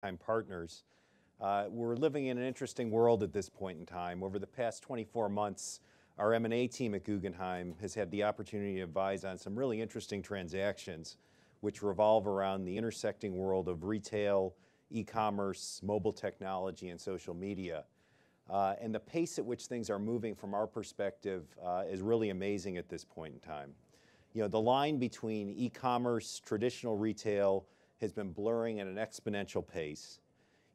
Guggenheim partners. We're living in an interesting world at this point in time. Over the past 24 months, our M&A team at Guggenheim has had the opportunity to advise on some really interesting transactions which revolve around the intersecting world of retail, e-commerce, mobile technology, and social media. And the pace at which things are moving from our perspective is really amazing at this point in time. You know, the line between e-commerce, traditional retail, has been blurring at an exponential pace.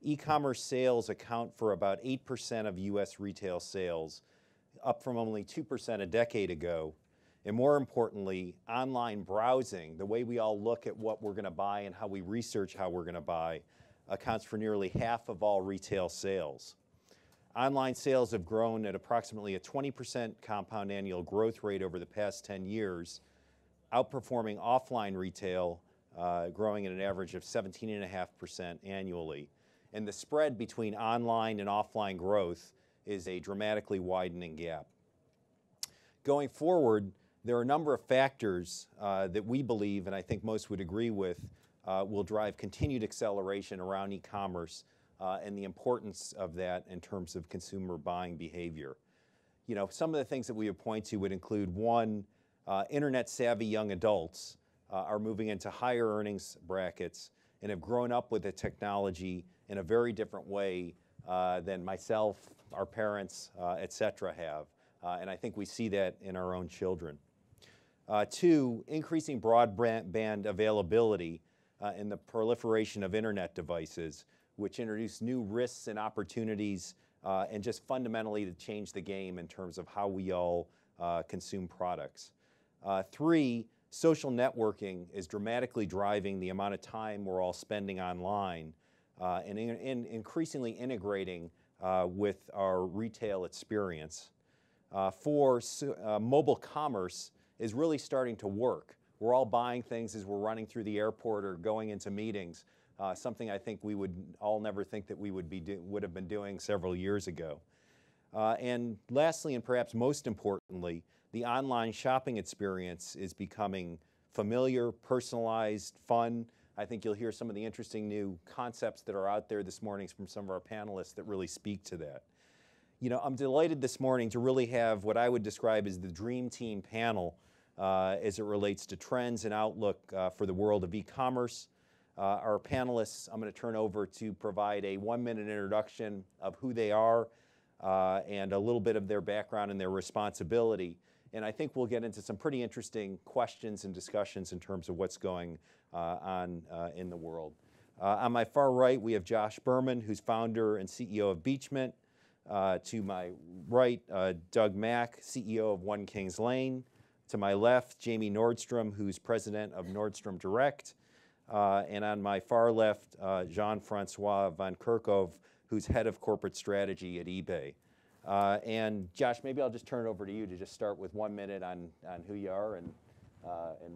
E-commerce sales account for about 8% of US retail sales, up from only 2% a decade ago. And more importantly, online browsing, the way we all look at what we're going to buy and how we research how we're going to buy, accounts for nearly half of all retail sales. Online sales have grown at approximately a 20% compound annual growth rate over the past 10 years, outperforming offline retail, growing at an average of 17.5% annually. And the spread between online and offline growth is a dramatically widening gap. Going forward, there are a number of factors that we believe, and I think most would agree with, will drive continued acceleration around e-commerce and the importance of that in terms of consumer buying behavior. You know, some of the things that we would point to would include, one, internet-savvy young adults are moving into higher earnings brackets and have grown up with the technology in a very different way than myself, our parents, et cetera have. And I think we see that in our own children. Two, increasing broadband availability and the proliferation of internet devices, which introduce new risks and opportunities and just fundamentally to change the game in terms of how we all consume products. Three, social networking is dramatically driving the amount of time we're all spending online and increasingly integrating with our retail experience. Four, mobile commerce is really starting to work. We're all buying things as we're running through the airport or going into meetings, something I think we would all never think that we would have been doing several years ago. And lastly, and perhaps most importantly, the online shopping experience is becoming familiar, personalized, fun. I think you'll hear some of the interesting new concepts that are out there this morning from some of our panelists that really speak to that. You know, I'm delighted this morning to really have what I would describe as the dream team panel as it relates to trends and outlook for the world of e-commerce. Our panelists, I'm going to turn over to provide a 1-minute introduction of who they are and a little bit of their background and their responsibility. And I think we'll get into some pretty interesting questions and discussions in terms of what's going on in the world. On my far right, we have Josh Berman, who's founder and CEO of BeachMint. To my right, Doug Mack, CEO of One Kings Lane. To my left, Jamie Nordstrom, who's president of Nordstrom Direct. And on my far left, Jean-Francois von Kerckhove, who's head of corporate strategy at eBay. And Josh, maybe I'll just turn it over to you to just start with 1 minute on who you are and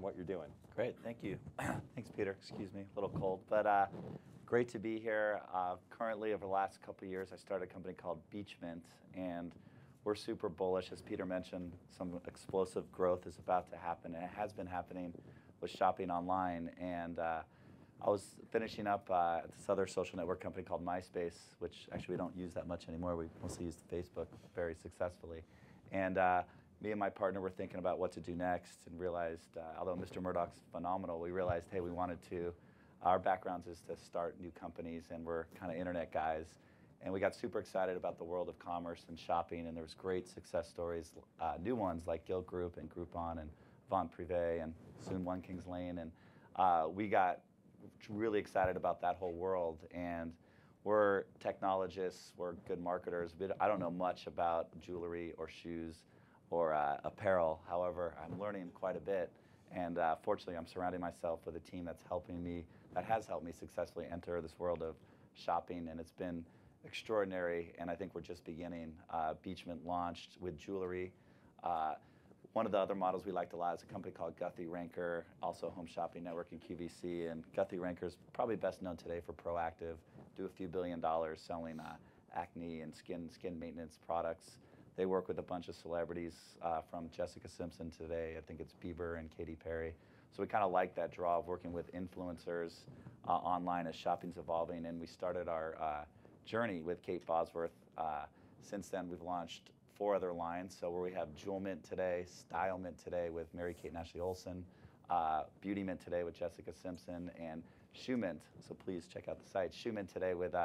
what you're doing. Great, thank you. Thanks, Peter. Excuse me, a little cold, but great to be here. Currently, over the last couple of years, I started a company called BeachMint, and we're super bullish. As Peter mentioned, some explosive growth is about to happen, and it has been happening with shopping online. And I was finishing up at this other social network company called MySpace, which actually we don't use that much anymore. We mostly use Facebook very successfully. And me and my partner were thinking about what to do next and realized, although Mr. Murdoch's phenomenal, we realized, hey, we wanted to, our backgrounds is to start new companies, and we're kind of internet guys. And we got super excited about the world of commerce and shopping, and there was great success stories, new ones like Guild Group and Groupon and Von Privé and soon One Kings Lane. And we got really excited about that whole world. And we're technologists, we're good marketers. I don't know much about jewelry or shoes or apparel. However, I'm learning quite a bit. And fortunately, I'm surrounding myself with a team that's helping me, that has helped me successfully enter this world of shopping. And it's been extraordinary, and I think we're just beginning. BeachMint launched with jewelry. One of the other models we liked a lot is a company called Guthrie Ranker, also Home Shopping Network and QVC. And Guthrie Ranker is probably best known today for Proactive, do a few $1 billion selling acne and skin maintenance products. They work with a bunch of celebrities from Jessica Simpson today. I think it's Bieber and Katy Perry. So we kind of like that draw of working with influencers online as shopping's evolving. And we started our journey with Kate Bosworth. Since then, we've launched 4 other lines. So where we have Jewel Mint today, Style Mint today with Mary Kate and Ashley Olsen, Beauty Mint today with Jessica Simpson, and Shoe Mint. So please check out the site. Shoe Mint today with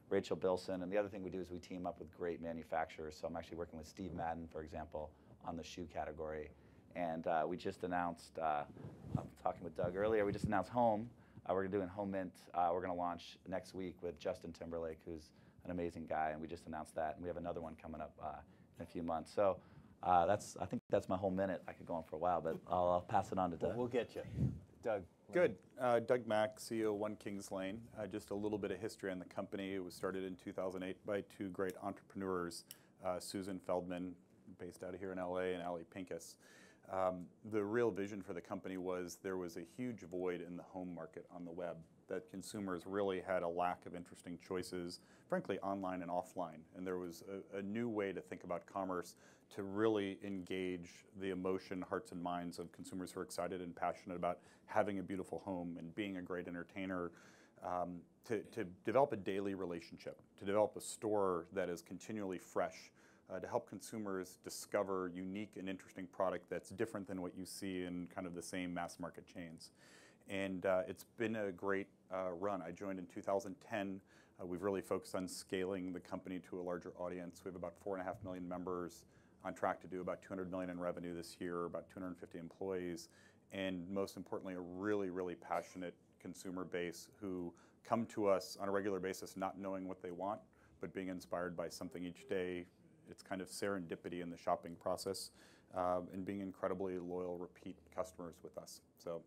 Rachel Bilson. And the other thing we do is we team up with great manufacturers. So I'm actually working with Steve Madden, for example, on the shoe category. And we just announced, I'm talking with Doug earlier, we just announced Home. We're doing Home Mint. We're going to launch next week with Justin Timberlake, who's an amazing guy, and we just announced that. And we have another one coming up in a few months. So I think that's my whole minute. I could go on for a while, but I'll pass it on to Doug. We'll get you. Doug. Good. Doug Mack, CEO, One Kings Lane. Just a little bit of history on the company. It was started in 2008 by 2 great entrepreneurs, Susan Feldman, based out of here in LA, and Ali Pincus. The real vision for the company was there was a huge void in the home market on the web, that consumers really had a lack of interesting choices, frankly, online and offline. And there was a new way to think about commerce to really engage the emotion, hearts, and minds of consumers who are excited and passionate about having a beautiful home and being a great entertainer, to develop a daily relationship, to develop a store that is continually fresh, to help consumers discover unique and interesting product that's different than what you see in kind of the same mass market chains. And it's been a great run. I joined in 2010. We've really focused on scaling the company to a larger audience. We have about 4.5 million members, on track to do about 200 million in revenue this year, about 250 employees, and most importantly, a really, really passionate consumer base who come to us on a regular basis not knowing what they want, but being inspired by something each day. It's kind of serendipity in the shopping process, and being incredibly loyal, repeat customers with us. So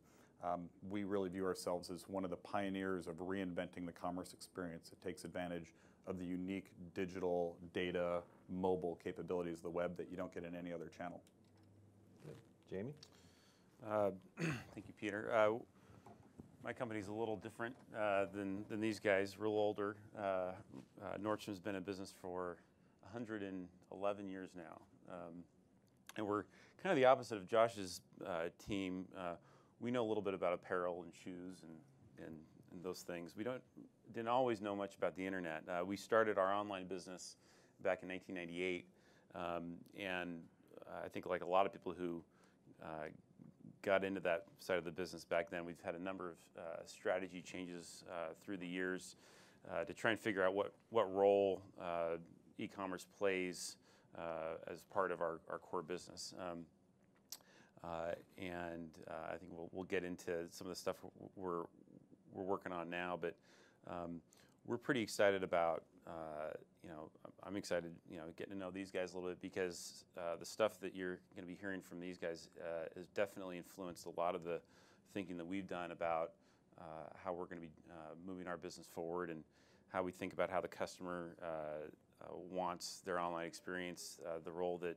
we really view ourselves as one of the pioneers of reinventing the commerce experience. It takes advantage of the unique digital data, mobile capabilities of the web that you don't get in any other channel. Good. Jamie? Thank you, Peter. My company's a little different than these guys, real older. Nordstrom's been in business for 111 years now. And we're kind of the opposite of Josh's team. We know a little bit about apparel and shoes and those things. We didn't always know much about the internet. We started our online business back in 1998. And I think like a lot of people who got into that side of the business back then, we've had a number of strategy changes through the years to try and figure out what role e-commerce plays as part of our core business. And I think we'll get into some of the stuff we're working on now, but we're pretty excited about, I'm excited, getting to know these guys a little bit, because the stuff that you're going to be hearing from these guys has definitely influenced a lot of the thinking that we've done about how we're going to be moving our business forward, and how we think about how the customer wants their online experience, the role that,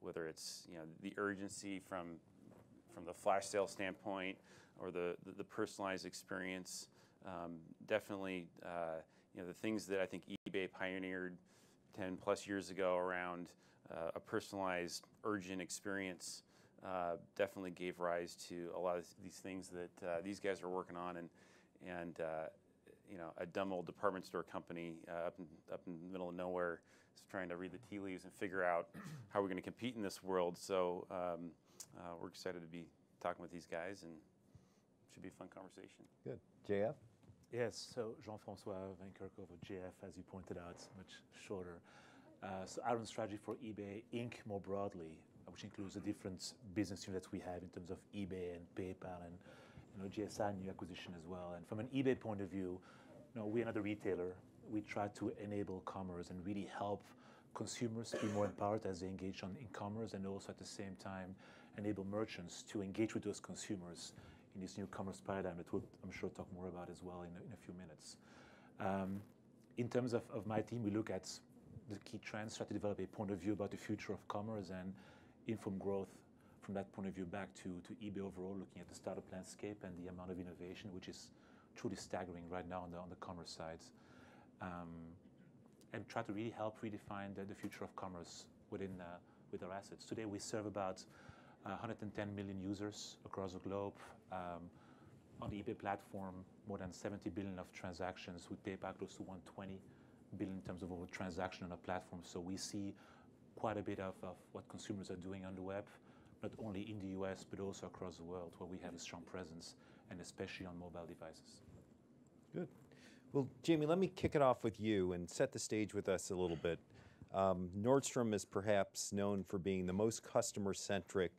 whether it's the urgency from the flash sale standpoint, or the personalized experience. Definitely, the things that I think eBay pioneered 10 plus years ago around a personalized, urgent experience definitely gave rise to a lot of these things that these guys are working on, and a dumb old department store company up in the middle of nowhere is trying to read the tea leaves and figure out how we're going to compete in this world. So we're excited to be talking with these guys, and it should be a fun conversation. Good. JF? Yes, so Jean-Francois and Kerckhove of JF, as you pointed out, much shorter. So our own strategy for eBay Inc. more broadly, which includes the different business units we have in terms of eBay and PayPal and GSI, new acquisition as well. And from an eBay point of view, we're another retailer. We try to enable commerce and really help consumers be more empowered as they engage in commerce, and also at the same time enable merchants to engage with those consumers in this new commerce paradigm that we'll, I'm sure, talk more about as well in a few minutes. In terms of my team, we look at the key trends, try to develop a point of view about the future of commerce, and inform growth from that point of view back to eBay overall, looking at the startup landscape and the amount of innovation, which is truly staggering right now on the commerce side. And try to really help redefine the future of commerce with our assets. Today we serve about 110 million users across the globe. on the eBay platform, more than 70 billion of transactions. We pay back close to 120 billion in terms of our transaction on the platform. So we see quite a bit of what consumers are doing on the web, not only in the US, but also across the world, where we have a strong presence, and especially on mobile devices. Good. Well, Jamie, let me kick it off with you and set the stage with us a little bit. Nordstrom is perhaps known for being the most customer-centric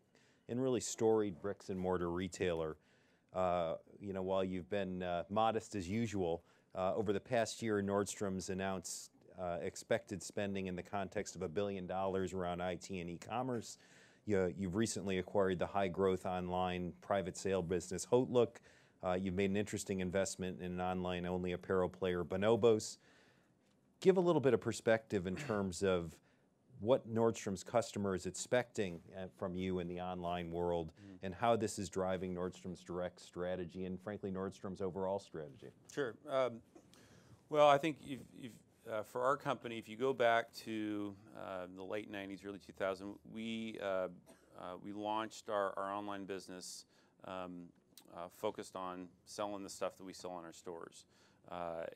and really storied bricks and mortar retailer. While you've been modest as usual, over the past year, Nordstrom's announced expected spending in the context of $1 billion around IT and e-commerce. You've recently acquired the high-growth online private sale business, Hotlook. You've made an interesting investment in an online-only apparel player, Bonobos. Give a little bit of perspective in terms of what Nordstrom's customer is expecting from you in the online world, and how this is driving Nordstrom's direct strategy and, frankly, Nordstrom's overall strategy. Sure. Well, I think for our company, if you go back to the late 90s, early 2000s, we launched our online business focused on selling the stuff that we sell in our stores.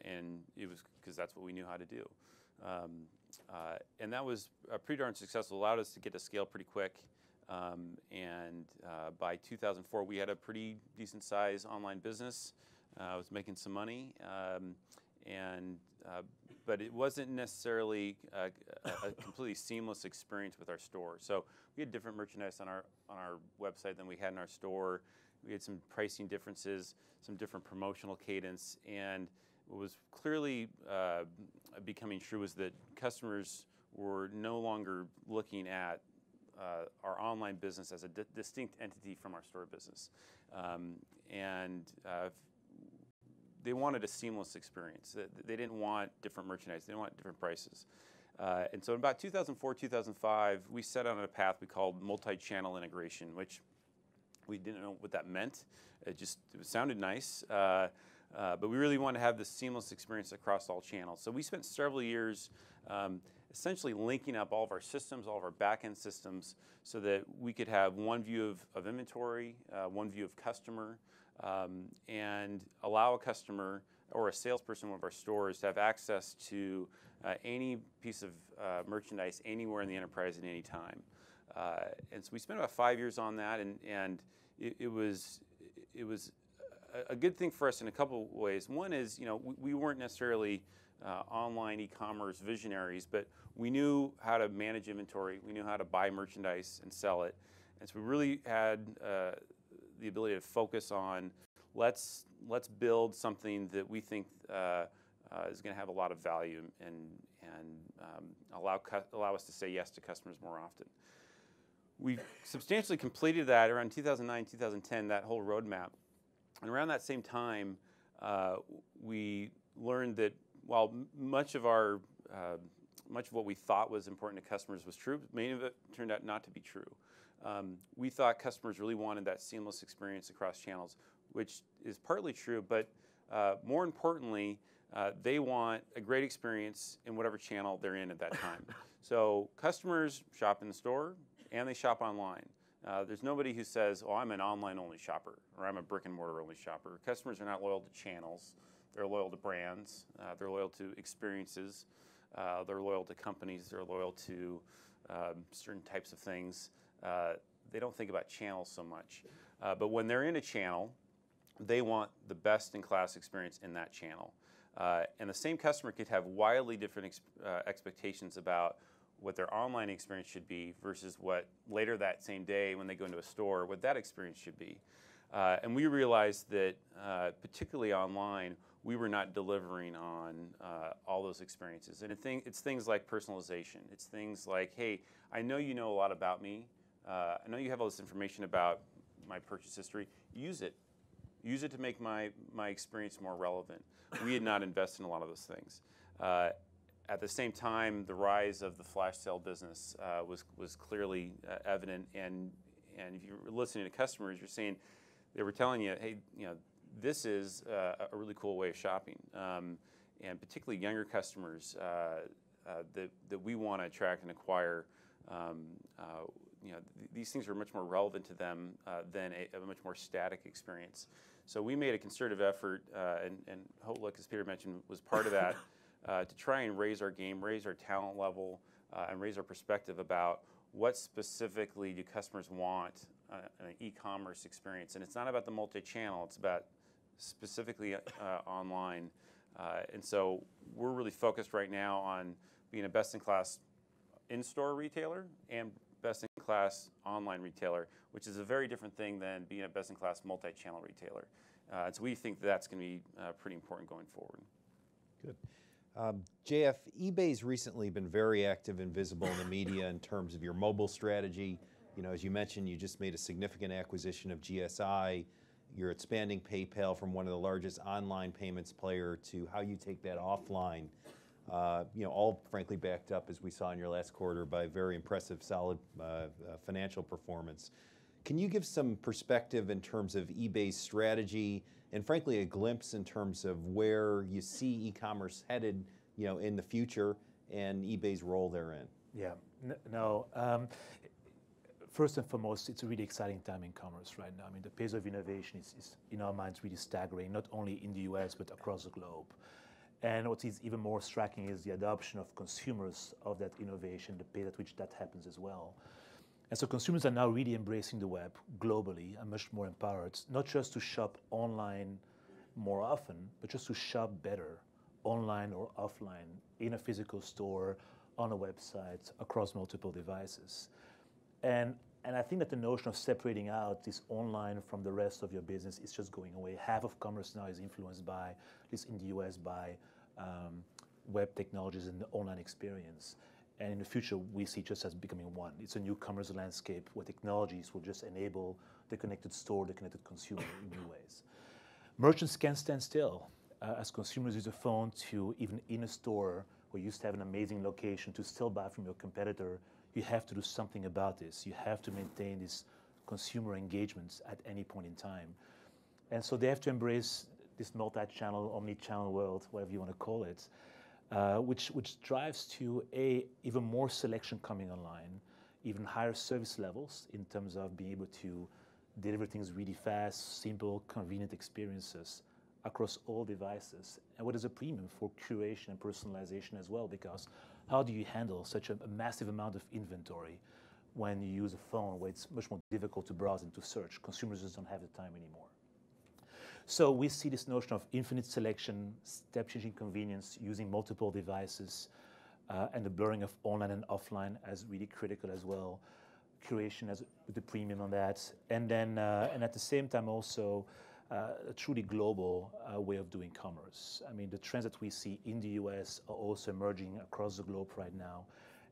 And it was because that's what we knew how to do. And that was pretty darn successful, allowed us to get to scale pretty quick. And by 2004, we had a pretty decent size online business. I was making some money, but it wasn't necessarily a completely seamless experience with our store. So we had different merchandise on our website than we had in our store. We had some pricing differences, some different promotional cadence, and what was clearly becoming true was that customers were no longer looking at our online business as a distinct entity from our store business. They wanted a seamless experience. They didn't want different merchandise. They didn't want different prices. And so in about 2004, 2005, we set out on a path we called multi-channel integration, which we didn't know what that meant. It sounded nice. But we really wanted to have this seamless experience across all channels. So we spent several years essentially linking up all of our systems, all of our back-end systems, so that we could have one view of inventory, one view of customer, and allow a customer or a salesperson in one of our stores to have access to any piece of merchandise anywhere in the enterprise at any time. And so we spent about 5 years on that, and it was a good thing for us in a couple of ways. One is, we weren't necessarily online e-commerce visionaries, but we knew how to manage inventory. We knew how to buy merchandise and sell it. And so we really had the ability to focus on let's build something that we think is going to have a lot of value and allow us to say yes to customers more often. We substantially completed that around 2009, 2010, that whole roadmap. And around that same time, we learned that while much of what we thought was important to customers was true, many of it turned out not to be true. We thought customers really wanted that seamless experience across channels, which is partly true, but more importantly, they want a great experience in whatever channel they're in at that time. So customers shop in the store and they shop online. There's nobody who says, oh, I'm an online-only shopper, or I'm a brick-and-mortar-only shopper. Customers are not loyal to channels. They're loyal to brands. They're loyal to experiences. They're loyal to companies. They're loyal to certain types of things. They don't think about channels so much. But when they're in a channel, they want the best-in-class experience in that channel. And the same customer could have wildly different expectations about what their online experience should be versus what later that same day when they go into a store, what that experience should be. And we realized that, particularly online, we were not delivering on all those experiences. And it's things like personalization. It's things like, hey, I know you know a lot about me. I know you have all this information about my purchase history. Use it. Use it to make my experience more relevant. We had not invested in a lot of those things. At the same time, the rise of the flash sale business was clearly evident. And if you're listening to customers, you're saying, they were telling you, hey, this is a really cool way of shopping. And particularly younger customers that we want to attract and acquire, these things are much more relevant to them than a much more static experience. So we made a concerted effort, and HoteLook, as Peter mentioned, was part of that, to try and raise our game, raise our talent level, and raise our perspective about what specifically do customers want an e-commerce experience. And it's not about the multi-channel, it's about specifically online. And so we're really focused right now on being a best-in-class in-store retailer and best-in-class online retailer, which is a very different thing than being a best-in-class multi-channel retailer. And so we think that's going to be pretty important going forward. Good. JF, eBay's recently been very active and visible in the media in terms of your mobile strategy. You know, as you mentioned, you just made a significant acquisition of GSI. You're expanding PayPal from one of the largest online payments player to how you take that offline. You know, all frankly backed up, as we saw in your last quarter, by very impressive, solid financial performance. Can you give some perspective in terms of eBay's strategy and frankly a glimpse in terms of where you see e-commerce headed, you know, in the future and eBay's role therein? Yeah, first and foremost, it's a really exciting time in commerce right now. I mean, the pace of innovation is in our minds really staggering, not only in the US, but across the globe. And what is even more striking is the adoption of consumers of that innovation, the pace at which that happens as well. And so consumers are now really embracing the web globally and much more empowered, not just to shop online more often, but just to shop better online or offline, in a physical store, on a website, across multiple devices. And I think that the notion of separating out this online from the rest of your business is just going away. Half of commerce now is influenced by, at least in the US, by web technologies and the online experience. And in the future, we see just as becoming one. It's a new commerce landscape where technologies will just enable the connected store, the connected consumer in new ways. Merchants can't stand still. As consumers use a phone to, even in a store where you used to have an amazing location, to still buy from your competitor, you have to do something about this. You have to maintain this consumer engagement at any point in time. And so they have to embrace this multi-channel, omni-channel world, whatever you want to call it, which drives to even more selection coming online, even higher service levels in terms of being able to deliver things really fast, simple, convenient experiences across all devices. And what is a premium for curation and personalization as well, because how do you handle such a massive amount of inventory when you use a phone where it's much more difficult to browse and to search? Consumers just don't have the time anymore. So we see this notion of infinite selection, step-changing convenience, using multiple devices, and the blurring of online and offline as really critical as well. Curation as with the premium on that, and then and at the same time also a truly global way of doing commerce. I mean, the trends that we see in the US are also emerging across the globe right now,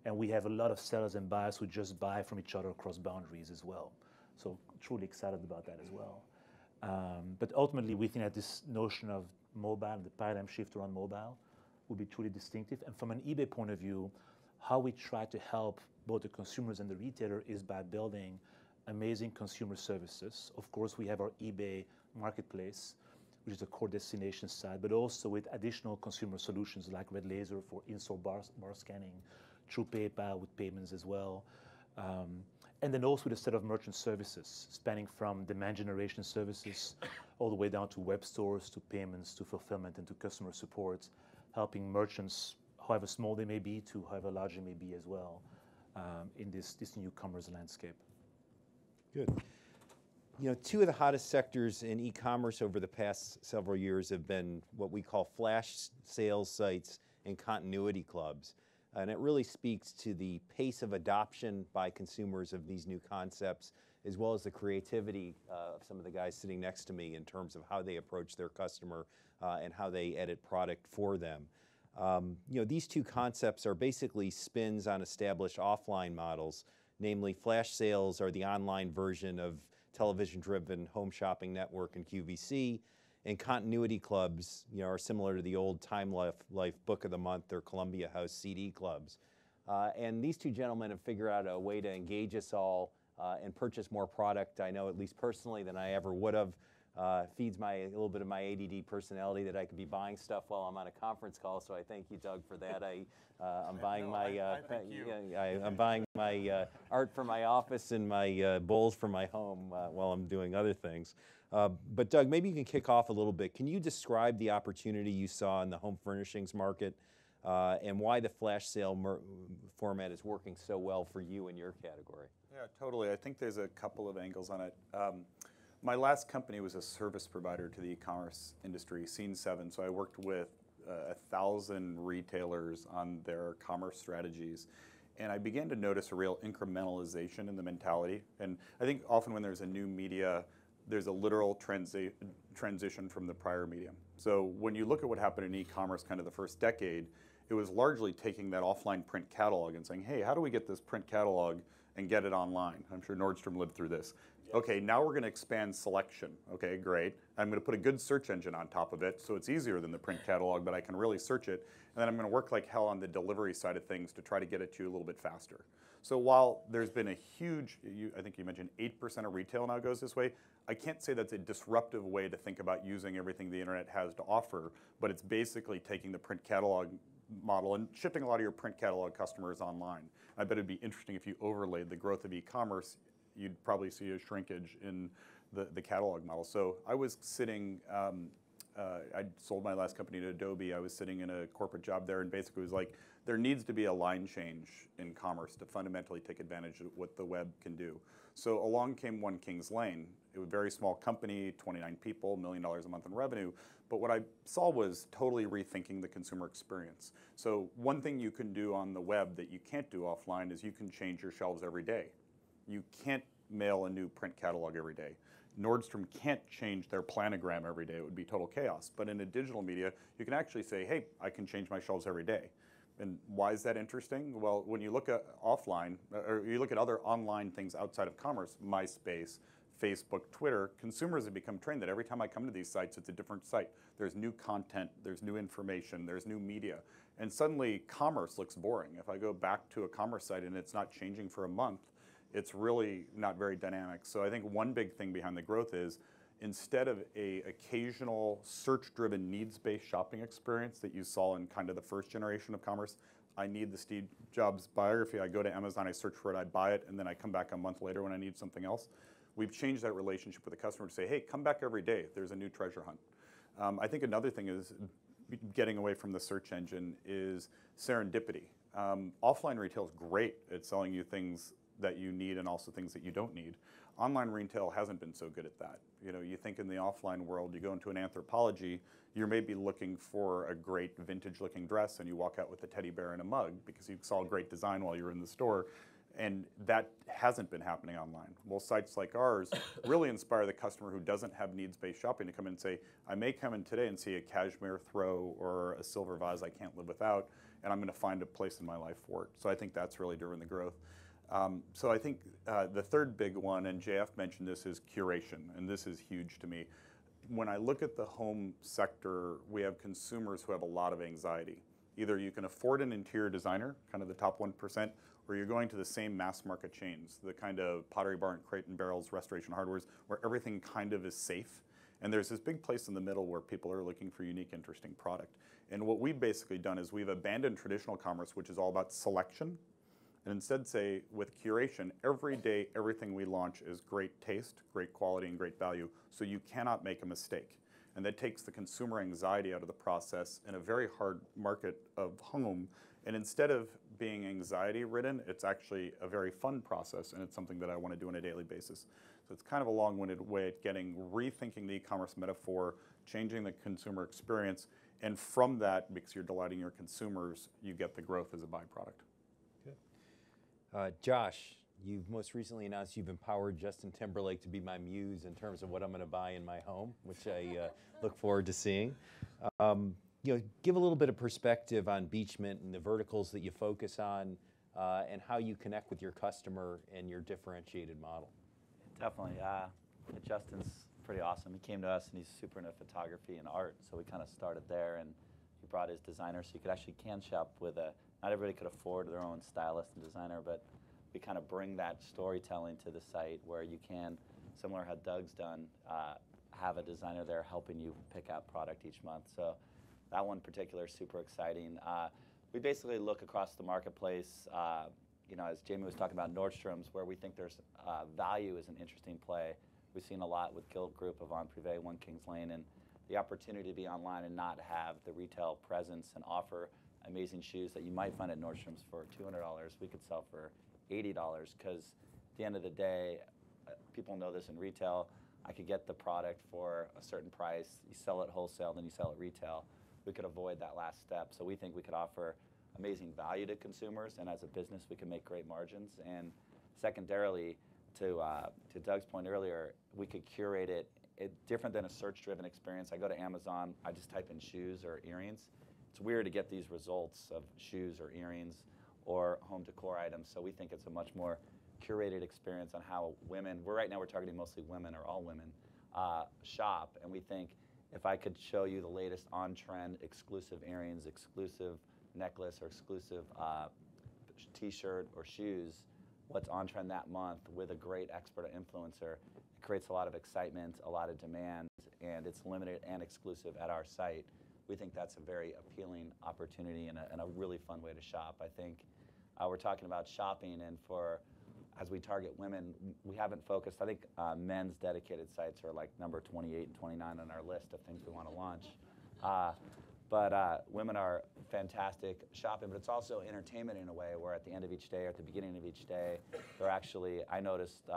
and we have a lot of sellers and buyers who just buy from each other across boundaries as well. So truly excited about that as well. But ultimately, we think that this notion of mobile and the paradigm shift around mobile will be truly distinctive. And from an eBay point of view, how we try to help both the consumers and the retailer is by building amazing consumer services. Of course, we have our eBay marketplace, which is a core destination site, but also with additional consumer solutions like Red Laser for in-store bar scanning, through PayPal with payments as well. And then also with a set of merchant services spanning from demand generation services all the way down to web stores, to payments, to fulfillment, and to customer support, helping merchants, however small they may be, to however large they may be as well, in this new commerce landscape. Good. You know, two of the hottest sectors in e-commerce over the past several years have been what we call flash sales sites and continuity clubs. And it really speaks to the pace of adoption by consumers of these new concepts, as well as the creativity of some of the guys sitting next to me in terms of how they approach their customer and how they edit product for them. You know, these two concepts are basically spins on established offline models. Namely, flash sales are the online version of television-driven home shopping network and QVC, and continuity clubs, you know, are similar to the old Time Life Book of the Month or Columbia House CD clubs. And these two gentlemen have figured out a way to engage us all and purchase more product, I know at least personally, than I ever would have feeds a little bit of my ADD personality that I could be buying stuff while I'm on a conference call. So I thank you, Doug, for that. I'm buying I'm buying my art for my office and my bowls for my home while I'm doing other things. But Doug, maybe you can kick off a little bit. Can you describe the opportunity you saw in the home furnishings market and why the flash sale format is working so well for you in your category? Yeah, totally. I think there's a couple of angles on it. My last company was a service provider to the e-commerce industry, Scene7. So I worked with 1,000 retailers on their commerce strategies. And I began to notice a real incrementalization in the mentality. And I think often when there's a new media, there's a literal transition from the prior medium. So when you look at what happened in e-commerce kind of the first decade, it was largely taking that offline print catalog and saying, hey, how do we get this print catalog and get it online? I'm sure Nordstrom lived through this. Yes. Okay, now we're going to expand selection. Okay, great. I'm going to put a good search engine on top of it so it's easier than the print catalog, but I can really search it. And then I'm going to work like hell on the delivery side of things to try to get it to you a little bit faster. So while there's been a huge, I think you mentioned 8% of retail now goes this way, I can't say that's a disruptive way to think about using everything the internet has to offer, but it's basically taking the print catalog model and shifting a lot of your print catalog customers online. I bet it'd be interesting if you overlaid the growth of e-commerce, you'd probably see a shrinkage in the catalog model. So I was sitting, I sold my last company to Adobe. I was sitting in a corporate job there and basically was like, there needs to be a line change in commerce to fundamentally take advantage of what the web can do. So along came One Kings Lane. It was a very small company, 29 people, $1 million a month in revenue. But what I saw was totally rethinking the consumer experience. So one thing you can do on the web that you can't do offline is you can change your shelves every day. You can't mail a new print catalog every day. Nordstrom can't change their planogram every day. It would be total chaos. But in a digital media, you can actually say, hey, I can change my shelves every day. And why is that interesting? Well, when you look at offline, or you look at other online things outside of commerce, MySpace, Facebook, Twitter, consumers have become trained that every time I come to these sites, it's a different site. There's new content, there's new information, there's new media. And suddenly, commerce looks boring. If I go back to a commerce site and it's not changing for a month, it's really not very dynamic. So I think one big thing behind the growth is instead of a occasional search-driven needs-based shopping experience that you saw in kind of the first generation of commerce, I need the Steve Jobs biography, I go to Amazon, I search for it, I buy it, and then I come back a month later when I need something else. We've changed that relationship with the customer to say, hey, come back every day, there's a new treasure hunt. I think another thing is getting away from the search engine is serendipity. Offline retail is great at selling you things that you need and also things that you don't need. Online retail hasn't been so good at that. You know, you think in the offline world, you go into an Anthropologie, you're maybe looking for a great vintage-looking dress, and you walk out with a teddy bear and a mug because you saw a great design while you were in the store, and that hasn't been happening online. Well, sites like ours really inspire the customer who doesn't have needs-based shopping to come in and say, I may come in today and see a cashmere throw or a silver vase I can't live without, and I'm going to find a place in my life for it. So I think that's really driven the growth. So I think the third big one, and JF mentioned this, is curation, and this is huge to me. When I look at the home sector, we have consumers who have a lot of anxiety. Either you can afford an interior designer, kind of the top 1%, or you're going to the same mass market chains, the kind of Pottery Barn, Crate and Barrels, Restoration Hardwares, where everything kind of is safe. And there's this big place in the middle where people are looking for unique, interesting product. And what we've basically done is we've abandoned traditional commerce, which is all about selection, and instead say, with curation, every day, everything we launch is great taste, great quality, and great value, so you cannot make a mistake. And that takes the consumer anxiety out of the process in a very hard market of home. And instead of being anxiety-ridden, it's actually a very fun process, and it's something that I want to do on a daily basis. So it's kind of a long-winded way at rethinking the e-commerce metaphor, changing the consumer experience, and from that, because you're delighting your consumers, you get the growth as a byproduct. Josh, you've most recently announced you've empowered Justin Timberlake to be my muse in terms of what I'm going to buy in my home, which I look forward to seeing. You know, give a little bit of perspective on BeachMint and the verticals that you focus on, and how you connect with your customer and your differentiated model. Definitely. Justin's pretty awesome. He came to us and he's super into photography and art, so we kind of started there, and he brought his designer so you could actually can shop with not everybody could afford their own stylist and designer, but we kind of bring that storytelling to the site where you can, similar to how Doug's done, have a designer there helping you pick out product each month. So that one in particular is super exciting. We basically look across the marketplace, as Jamie was talking about Nordstrom's, where we think there's value is an interesting play. We've seen a lot with Guild Group of On Privé, 1 Kings Lane, and the opportunity to be online and not have the retail presence and offer amazing shoes that you might find at Nordstrom's for $200, we could sell for $80, because at the end of the day, people know this in retail, I could get the product for a certain price, you sell it wholesale, then you sell it retail. We could avoid that last step. So we think we could offer amazing value to consumers, and as a business, we can make great margins. And secondarily, to Doug's point earlier, we could curate it different than a search-driven experience. I go to Amazon, I just type in shoes or earrings. It's weird to get these results of shoes or earrings or home decor items. So we think it's a much more curated experience on how women, right now we're targeting mostly women or all women, shop. And we think if I could show you the latest on-trend exclusive earrings, exclusive necklace, or exclusive t-shirt or shoes, what's on trend that month with a great expert or influencer, it creates a lot of excitement, a lot of demand, and it's limited and exclusive at our site. We think that's a very appealing opportunity and a really fun way to shop. I think we're talking about shopping, and as we target women, we haven't focused. I think men's dedicated sites are like number 28 and 29 on our list of things we want to launch. But women are fantastic shopping, but it's also entertainment in a way where at the end of each day or at the beginning of each day, they're actually, I noticed,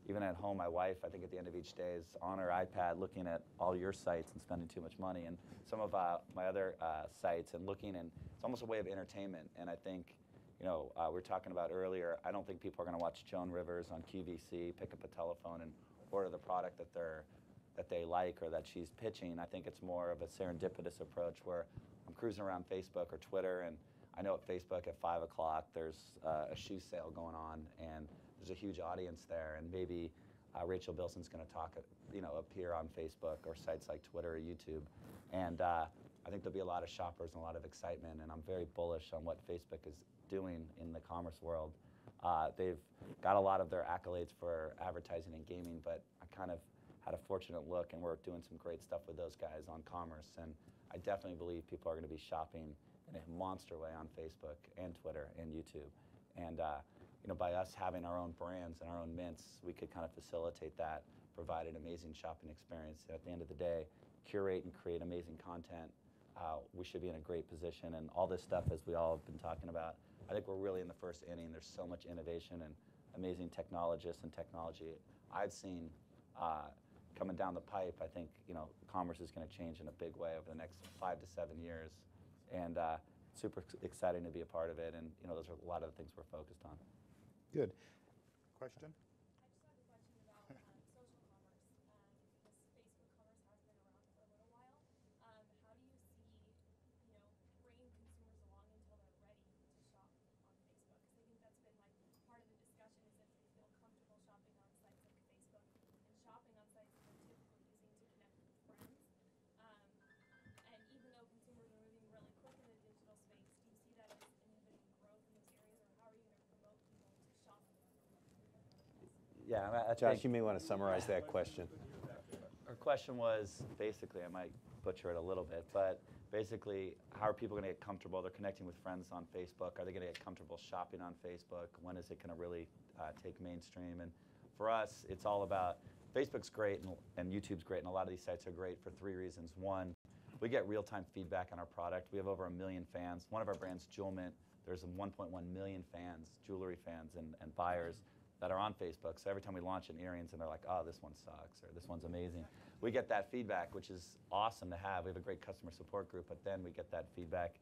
even at home, my wife, I think at the end of each day is on her iPad looking at all your sites and spending too much money, and some of my other sites, and looking, and it's almost a way of entertainment. And I think, we were talking about earlier, I don't think people are going to watch Joan Rivers on QVC, pick up a telephone and order the product that they like or that she's pitching. I think it's more of a serendipitous approach where I'm cruising around Facebook or Twitter, and I know at Facebook at 5 o'clock there's a shoe sale going on, and there's a huge audience there, and maybe Rachel Bilson's going to appear on Facebook or sites like Twitter or YouTube, and I think there'll be a lot of shoppers and a lot of excitement, and I'm very bullish on what Facebook is doing in the commerce world. They've got a lot of their accolades for advertising and gaming, but I kind of had a fortunate look, and we're doing some great stuff with those guys on commerce, and I definitely believe people are going to be shopping in a monster way on Facebook and Twitter and YouTube. And by us having our own brands and our own mints, we could kind of facilitate that, provide an amazing shopping experience. And at the end of the day, curate and create amazing content. We should be in a great position, and all this stuff, as we all have been talking about, I think we're really in the first inning. There's so much innovation and amazing technologists and technology I've seen coming down the pipe. I think commerce is going to change in a big way over the next 5 to 7 years, and super exciting to be a part of it. And those are a lot of the things we're focused on. Good. Question? I just have a question about social commerce. This Facebook commerce has been around for a little while. How do you see, bringing consumers along until they're ready to shop on Facebook? Because I think that's been part of the discussion is if they feel comfortable shopping on sites like Facebook and shopping on sites that they're typically using to connect with friends. And even though consumers are moving really quick in the digital space, do you see that as inhibiting growth in those areas, or how are you going to promote people to shop? Yeah, I Josh, think you may want to summarize that question. her question was basically, I might butcher it a little bit, but basically, how are people going to get comfortable? They're connecting with friends on Facebook. Are they going to get comfortable shopping on Facebook? When is it going to really take mainstream? And for us, it's all about Facebook's great and YouTube's great, and a lot of these sites are great for 3 reasons. One, we get real-time feedback on our product. We have over 1 million fans. One of our brands, JewelMint, there's 1.1 million fans, jewelry fans and buyers that are on Facebook. So every time we launch an earrings and they're like, oh, this one sucks, or this one's amazing, we get that feedback, which is awesome to have. We have a great customer support group, but then we get that feedback.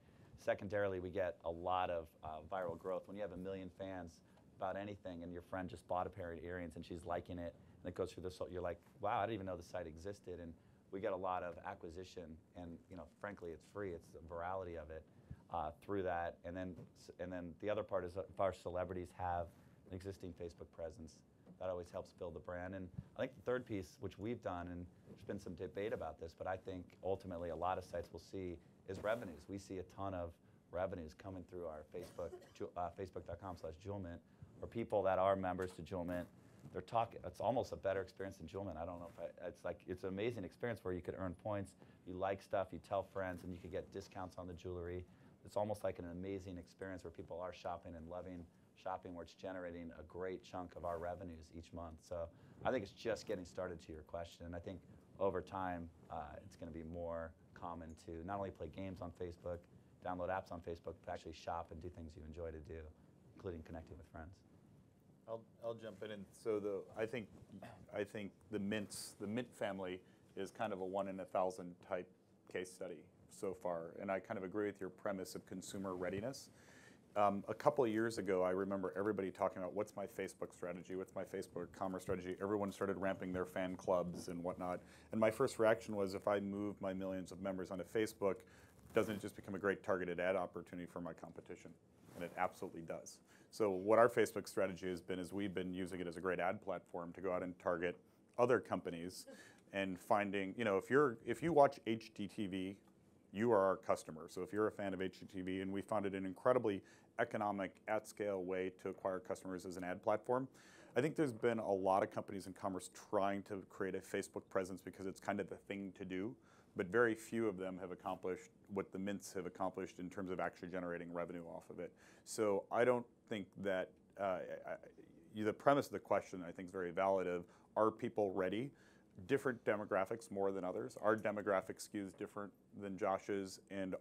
Secondarily, we get a lot of viral growth. When you have 1 million fans about anything and your friend just bought a pair of earrings and she's liking it, and it goes through this, you're like, wow, I didn't even know the site existed. And we get a lot of acquisition, and frankly, it's free. It's the virality of it through that. And then the other part is if our celebrities have an existing Facebook presence, that always helps build the brand. And I think the third piece, which we've done, and there's been some debate about this, but I think ultimately a lot of sites will see is revenues. We see a ton of revenues coming through our Facebook, Facebook.com/JewelMint, or people that are members to JewelMint they're talking. It's almost a better experience than Jewelman. I don't know if it's an amazing experience where you could earn points, you like stuff, you tell friends, and you could get discounts on the jewelry. It's almost like an amazing experience where people are shopping and loving shopping, where it's generating a great chunk of our revenues each month. So I think it's just getting started, to your question. And I think over time, it's going to be more common to not only play games on Facebook, download apps on Facebook, but actually shop and do things you enjoy to do, including connecting with friends. I'll jump in. And so I think the Mint family is kind of a 1 in 1,000 type case study so far. And I kind of agree with your premise of consumer readiness. A couple of years ago, I remember everybody talking about what's my Facebook strategy, what's my Facebook commerce strategy. Everyone started ramping their fan clubs and whatnot. And my first reaction was, if I move my millions of members onto Facebook, doesn't it just become a great targeted ad opportunity for my competition? And it absolutely does. So what our Facebook strategy has been is we've been using it as a great ad platform to go out and target other companies and finding, if you watch HGTV, you are our customer. So if you're a fan of HGTV, and we found it an incredibly economic, at-scale way to acquire customers as an ad platform. I think there's been a lot of companies in commerce trying to create a Facebook presence because it's kind of the thing to do, but very few of them have accomplished what the Mints have accomplished in terms of actually generating revenue off of it. So I don't think that, the premise of the question I think is very valid of, are people ready? Different demographics more than others. Our demographic skews different than Josh's, and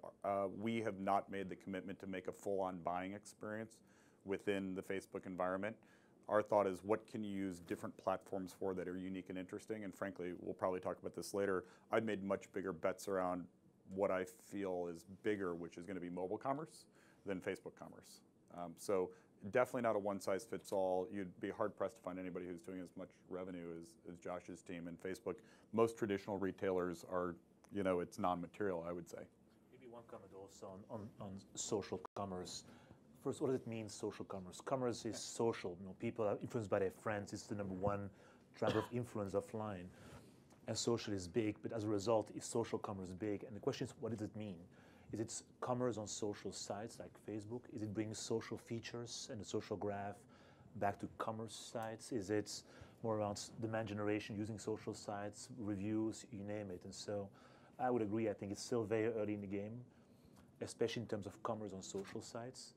we have not made the commitment to make a full-on buying experience within the Facebook environment. Our thought is, what can you use different platforms for that are unique and interesting? And frankly, we'll probably talk about this later. I've made much bigger bets around what I feel is bigger, which is going to be mobile commerce, than Facebook commerce. So definitely not a one-size-fits-all. You'd be hard-pressed to find anybody who's doing as much revenue as Josh's team and Facebook. Most traditional retailers are, it's non-material, I would say. Maybe one comment also on social commerce. First, what does it mean, social commerce? Commerce is social. People are influenced by their friends. It's the #1 driver of influence offline. And social is big, but as a result, is social commerce big? And the question is, what does it mean? Is it commerce on social sites like Facebook? Is it bringing social features and the social graph back to commerce sites? Is it more around demand generation using social sites, reviews, you name it? And so I would agree. I think it's still very early in the game, especially in terms of commerce on social sites.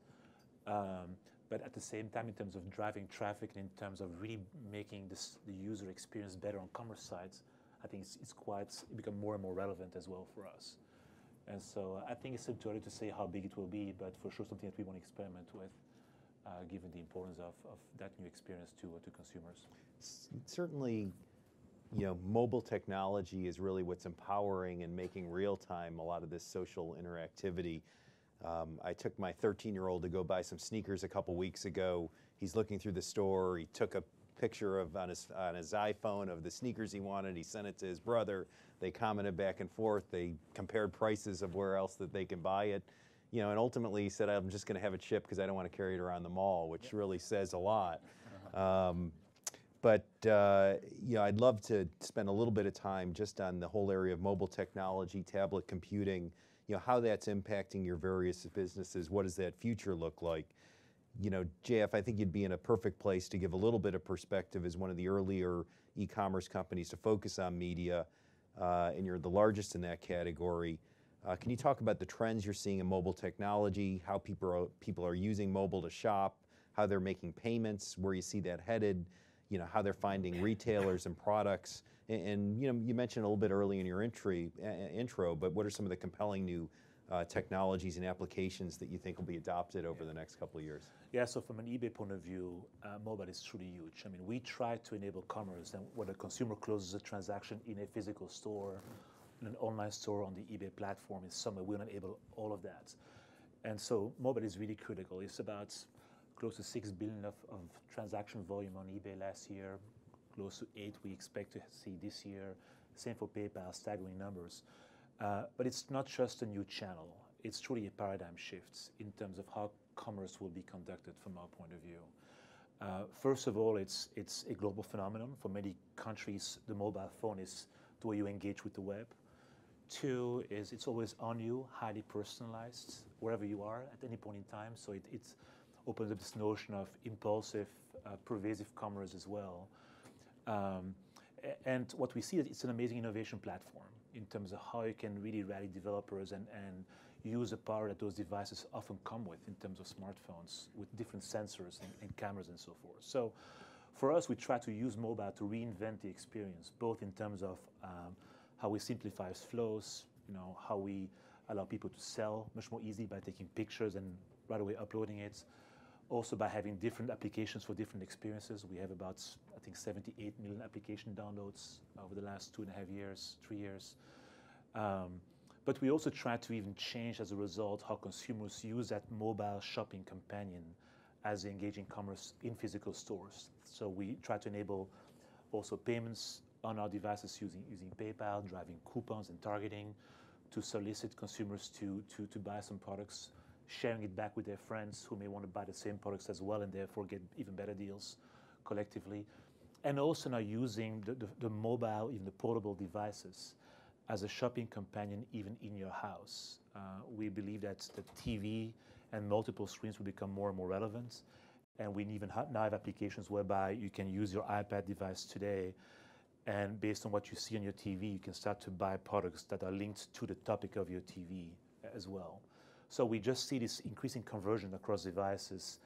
But at the same time, in terms of driving traffic and in terms of really making the user experience better on commerce sites, I think it's become more and more relevant as well for us. And so I think it's too early to say how big it will be, but for sure something that we want to experiment with, given the importance of that new experience to consumers. Certainly, mobile technology is really what's empowering and making real time a lot of this social interactivity. I took my 13-year-old to go buy some sneakers a couple weeks ago. He's looking through the store. He took a picture on his iPhone of the sneakers he wanted. He sent it to his brother. They commented back and forth. They compared prices of where else that they can buy it. And ultimately he said, I'm just going to have it shipped because I don't want to carry it around the mall, which really says a lot. But I'd love to spend a little bit of time just on the whole area of mobile technology, tablet computing, how that's impacting your various businesses. What does that future look like? JF, I think you'd be in a perfect place to give a little bit of perspective as one of the earlier e-commerce companies to focus on media, and you're the largest in that category. Can you talk about the trends you're seeing in mobile technology, how people are using mobile to shop, how they're making payments, where you see that headed, how they're finding retailers and products, and you mentioned a little bit early in your intro, but what are some of the compelling new technologies and applications that you think will be adopted over the next couple of years? Yeah, so from an eBay point of view, mobile is truly huge. I mean, we try to enable commerce, and when a consumer closes a transaction in a physical store, in an online store on the eBay platform, in somewhere, we're not able all of that. And so mobile is really critical. It's about close to 6 billion of transaction volume on eBay last year, close to 8 we expect to see this year. Same for PayPal, staggering numbers. But it's not just a new channel. It's truly a paradigm shift in terms of how commerce will be conducted from our point of view. First of all, it's a global phenomenon. For many countries, the mobile phone is the way you engage with the web. 2 is it's always on you, highly personalized, wherever you are at any point in time. So it opens up this notion of impulsive, pervasive commerce as well. And what we see is it's an amazing innovation platform in terms of how you can really rally developers and use the power that those devices often come with in terms of smartphones with different sensors and cameras and so forth. So for us, we try to use mobile to reinvent the experience, both in terms of how we simplify flows, how we allow people to sell much more easily by taking pictures and right away uploading it. Also by having different applications for different experiences. We have about, I think, 78 million application downloads over the last 2.5 years, 3 years. But we also try to even change as a result how consumers use that mobile shopping companion as they engage in commerce in physical stores. So we try to enable also payments on our devices using PayPal, driving coupons and targeting to solicit consumers to buy some products, sharing it back with their friends who may want to buy the same products as well and therefore get even better deals collectively. And also now using the mobile, even the portable devices as a shopping companion even in your house. We believe that the TV and multiple screens will become more and more relevant. And we even now have applications whereby you can use your iPad device today and based on what you see on your TV, you can start to buy products that are linked to the topic of your TV as well. So we just see this increasing conversion across devices.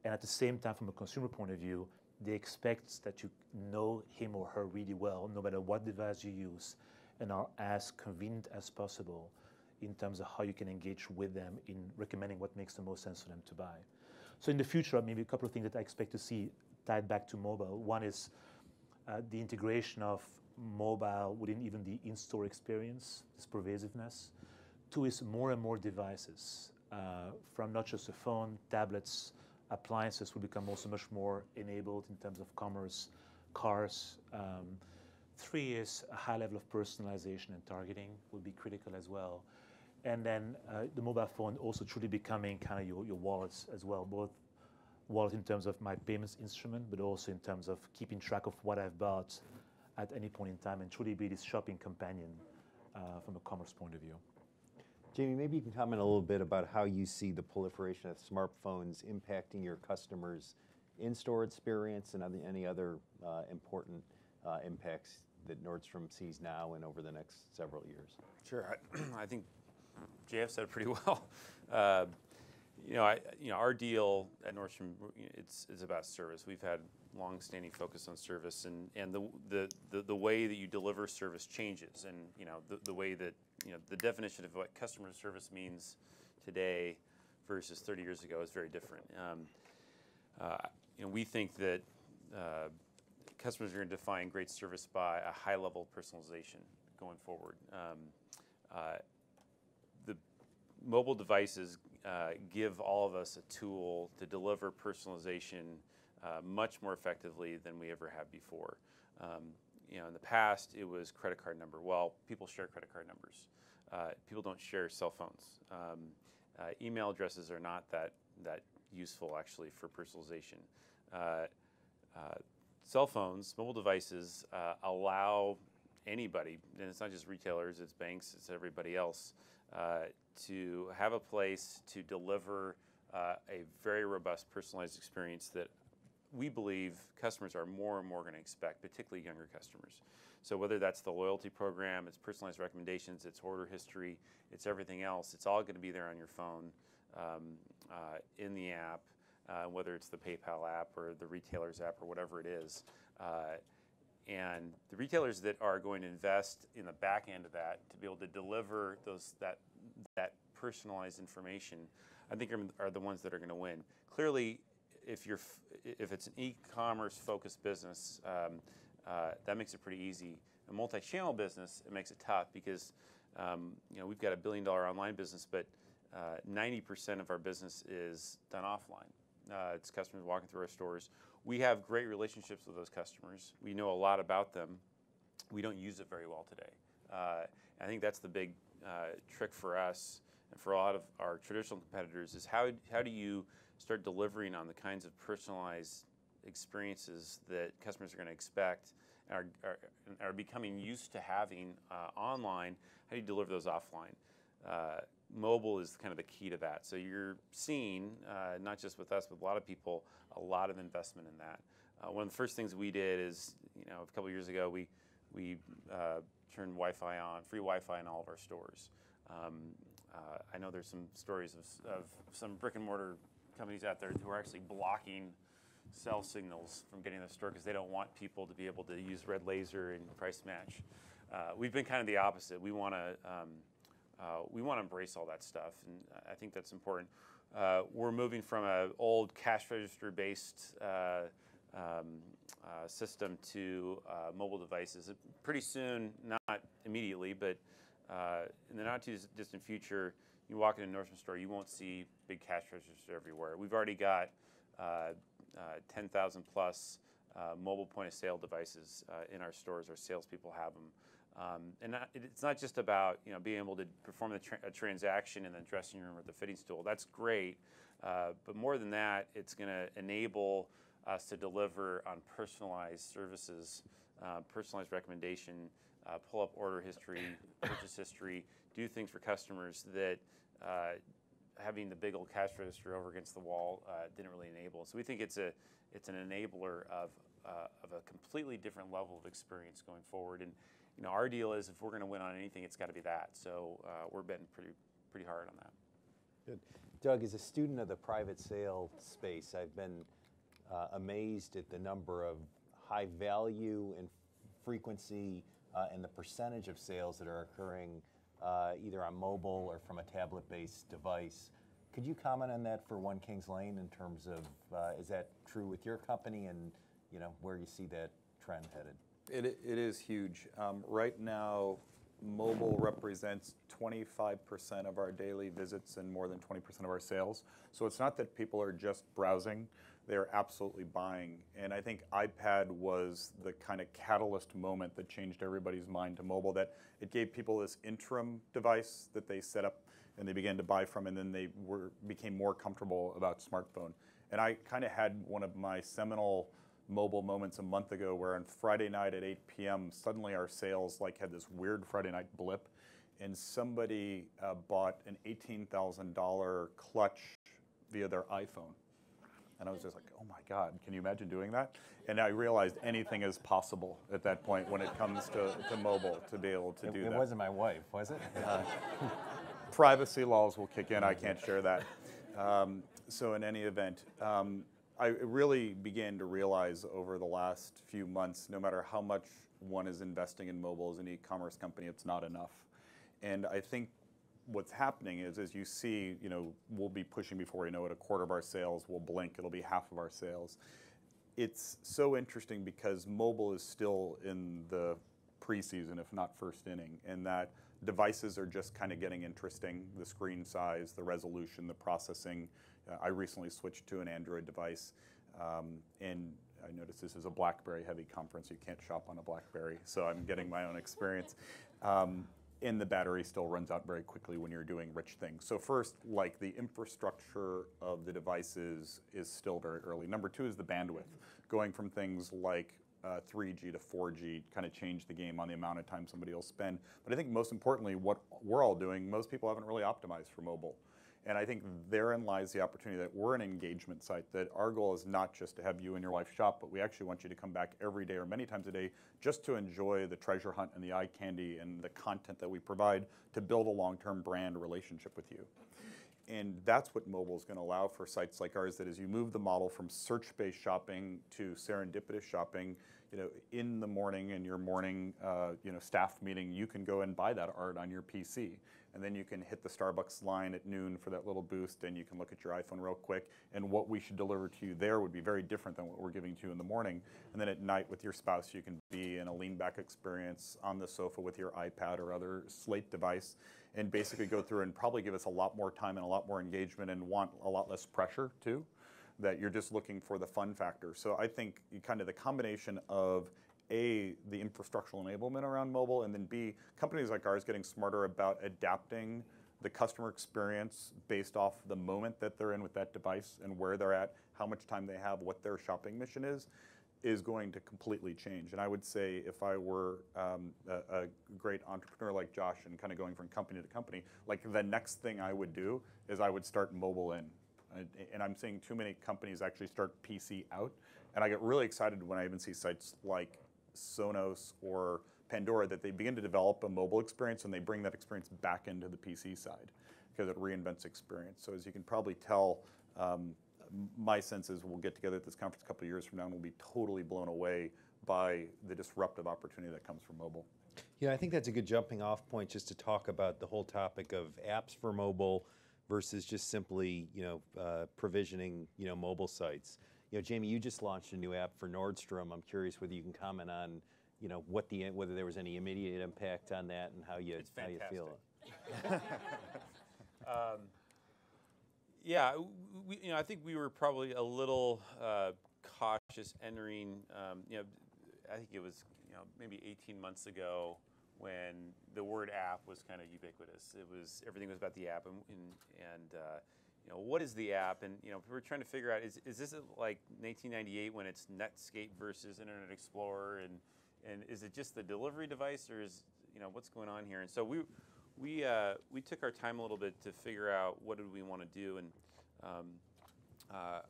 And at the same time, from a consumer point of view, they expect that you know him or her really well, no matter what device you use, and are as convenient as possible in terms of how you can engage with them in recommending what makes the most sense for them to buy. So in the future, maybe a couple of things that I expect to see tied back to mobile. One is the integration of mobile within even the in-store experience, this pervasiveness. Two is more and more devices, from not just a phone, tablets, appliances will become also much more enabled in terms of commerce, cars. Three is a high level of personalization and targeting will be critical as well. And then the mobile phone also truly becoming kind of your wallets as well, both wallet in terms of my payments instrument, but also in terms of keeping track of what I've bought at any point in time and truly be this shopping companion from a commerce point of view. Jamie, maybe you can comment a little bit about how you see the proliferation of smartphones impacting your customers' in-store experience and any other important impacts that Nordstrom sees now and over the next several years. Sure, I think JF said it pretty well. Our deal at Nordstrom, it's about service. We've had long-standing focus on service, and the way that you deliver service changes, and the way that the definition of what customer service means today versus 30 years ago is very different. We think that customers are going to define great service by a high level of personalization going forward. The mobile devices give all of us a tool to deliver personalization much more effectively than we ever have before. In the past, it was credit card number. Well, people share credit card numbers. People don't share cell phones. Email addresses are not that useful, actually, for personalization. Cell phones, mobile devices, allow anybody, and it's not just retailers, it's banks, it's everybody else, to have a place to deliver a very robust personalized experience that we believe customers are more and more going to expect, particularly younger customers. So whether that's the loyalty program, it's personalized recommendations, it's order history, it's everything else, it's all going to be there on your phone, in the app, whether it's the PayPal app or the retailer's app or whatever it is. And the retailers that are going to invest in the back end of that to be able to deliver that personalized information, I think are the ones that are going to win. Clearly, if it's an e-commerce focused business, that makes it pretty easy. A multi-channel business, it makes it tough because we've got $1 billion online business, but 90% of our business is done offline. It's customers walking through our stores. We have great relationships with those customers. We know a lot about them. We don't use it very well today. I think that's the big trick for us and for a lot of our traditional competitors is how do you start delivering on the kinds of personalized experiences that customers are going to expect and are becoming used to having online. How do you deliver those offline? Mobile is kind of the key to that. So you're seeing, not just with us, but a lot of people, a lot of investment in that. one of the first things we did is, a couple years ago, we turned Wi-Fi on, free Wi-Fi in all of our stores. I know there's some stories of some brick and mortar companies out there who are actually blocking cell signals from getting to the store because they don't want people to be able to use red laser and price match. We've been kind of the opposite. We want to embrace all that stuff, and I think that's important. We're moving from an old cash register based system to mobile devices. Pretty soon, not immediately, but in the not too distant future, you walk into a Nordstrom store, you won't see big cash registers everywhere. We've already got 10,000 plus mobile point of sale devices in our stores. Our salespeople have them. It's not just about being able to perform a transaction in the dressing room or the fitting stool. That's great, but more than that, it's going to enable us to deliver on personalized services, personalized recommendation, pull up order history, purchase history, do things for customers that having the big old cash register over against the wall didn't really enable. So we think it's an enabler of a completely different level of experience going forward. And our deal is if we're going to win on anything, it's got to be that. So we're betting pretty hard on that. Good. Doug, as a student of the private sale space, I've been amazed at the number of high value and frequency and the percentage of sales that are occurring either on mobile or from a tablet-based device. Could you comment on that for One Kings Lane in terms of is that true with your company and where you see that trend headed? It is huge. Right now, mobile represents 25% of our daily visits and more than 20% of our sales. So it's not that people are just browsing, they're absolutely buying. And I think iPad was the kind of catalyst moment that changed everybody's mind to mobile, that it gave people this interim device that they set up and they began to buy from, and then they became more comfortable about smartphone. And I kind of had one of my seminal mobile moments a month ago where on Friday night at 8 p.m. suddenly our sales had this weird Friday night blip, and somebody bought an $18,000 clutch via their iPhone. And I was just like, oh my God, can you imagine doing that? And I realized anything is possible at that point when it comes to mobile to be able to do that. It wasn't my wife, was it? Privacy laws will kick in. I can't share that. So in any event, I really began to realize over the last few months, no matter how much one is investing in mobile as an e-commerce company, it's not enough. And I think what's happening is, as you see, we'll be pushing before we know it, a quarter of our sales will blink, it'll be half of our sales. It's so interesting because mobile is still in the preseason, if not first inning, and that devices are just kind of getting interesting, the screen size, the resolution, the processing. I recently switched to an Android device, and I noticed this is a BlackBerry-heavy conference. You can't shop on a BlackBerry, so I'm getting my own experience. And the battery still runs out very quickly when you're doing rich things. So first, the infrastructure of the devices is still very early. Number two is the bandwidth. Going from things like 3G to 4G kind of changed the game on the amount of time somebody will spend. But I think most importantly, what we're all doing, most people haven't really optimized for mobile. And I think therein lies the opportunity that we're an engagement site, that our goal is not just to have you and your wife shop, but we actually want you to come back every day or many times a day just to enjoy the treasure hunt and the eye candy and the content that we provide to build a long-term brand relationship with you. And that's what mobile is going to allow for sites like ours, that as you move the model from search-based shopping to serendipitous shopping, in the morning in your morning staff meeting, you can go and buy that art on your PC. And then you can hit the Starbucks line at noon for that little boost, and you can look at your iPhone real quick. And what we should deliver to you there would be very different than what we're giving to you in the morning. And then at night with your spouse, you can be in a lean-back experience on the sofa with your iPad or other Slate device, and basically go through and probably give us a lot more time and a lot more engagement and want a lot less pressure too, that you're just looking for the fun factor. So I think kind of the combination of A, the infrastructural enablement around mobile, and then B, companies like ours getting smarter about adapting the customer experience based off the moment that they're in with that device and where they're at, how much time they have, what their shopping mission is going to completely change. And I would say if I were a great entrepreneur like Josh and kind of going from company to company, the next thing I would do is I would start mobile in. And I'm seeing too many companies actually start PC out. And I get really excited when I even see sites like Sonos or Pandora that they begin to develop a mobile experience and they bring that experience back into the PC side because it reinvents experience. So as you can probably tell, my sense is we'll get together at this conference a couple of years from now and we'll be totally blown away by the disruptive opportunity that comes from mobile. Yeah, I think that's a good jumping off point just to talk about the whole topic of apps for mobile versus just simply, provisioning, mobile sites. Jamie, you just launched a new app for Nordstrom. I'm curious whether you can comment on, whether there was any immediate impact on that and how you feel it. Yeah, I think we were probably a little cautious entering. I think it was maybe 18 months ago when the word app was kind of ubiquitous. Everything was about the app, and what is the app? And we were trying to figure out is this like 1998 when it's Netscape versus Internet Explorer, and is it just the delivery device, or is what's going on here? And so we took our time a little bit to figure out what did we want to do, and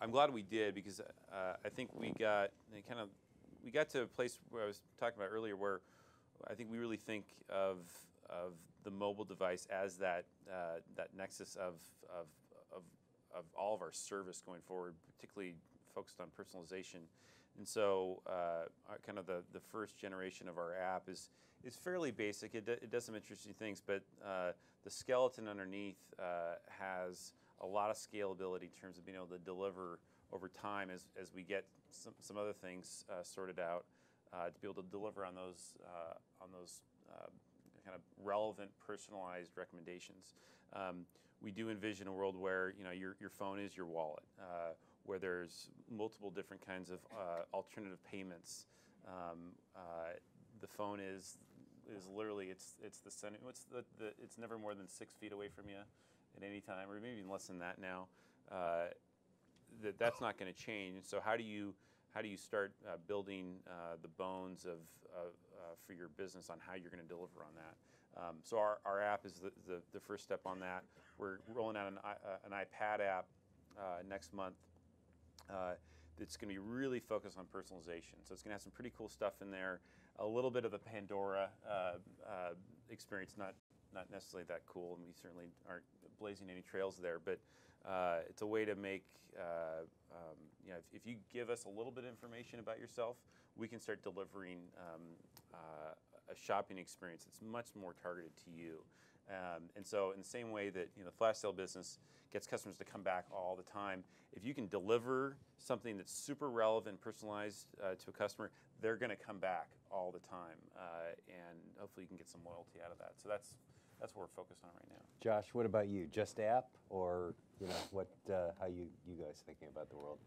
I'm glad we did because I think we got to a place where I was talking about earlier where I think we really think of the mobile device as that nexus of all of our service going forward, particularly focused on personalization. And so kind of the first generation of our app is fairly basic. It does some interesting things, but the skeleton underneath has a lot of scalability in terms of being able to deliver over time as we get some other things sorted out to be able to deliver on those kind of relevant, personalized recommendations. We do envision a world where your phone is your wallet, where there's multiple different kinds of alternative payments. The phone is literally it's the center. It's never more than 6 feet away from you at any time, or maybe even less than that now. That's not going to change. And so how do you start building the bones for your business on how you're going to deliver on that? So our app is the first step on that. We're rolling out an iPad app next month. It's going to be really focused on personalization. So it's going to have some pretty cool stuff in there. A little bit of the Pandora experience, not necessarily that cool, and we certainly aren't blazing any trails there. But it's a way to make if you give us a little bit of information about yourself, we can start delivering a shopping experience that's much more targeted to you. And so in the same way that the flash sale business gets customers to come back all the time, if you can deliver something that's super relevant, personalized to a customer, they're going to come back all the time, and hopefully you can get some loyalty out of that. So that's what we're focused on right now. Josh, what about you? Just app, or how you guys thinking about the world?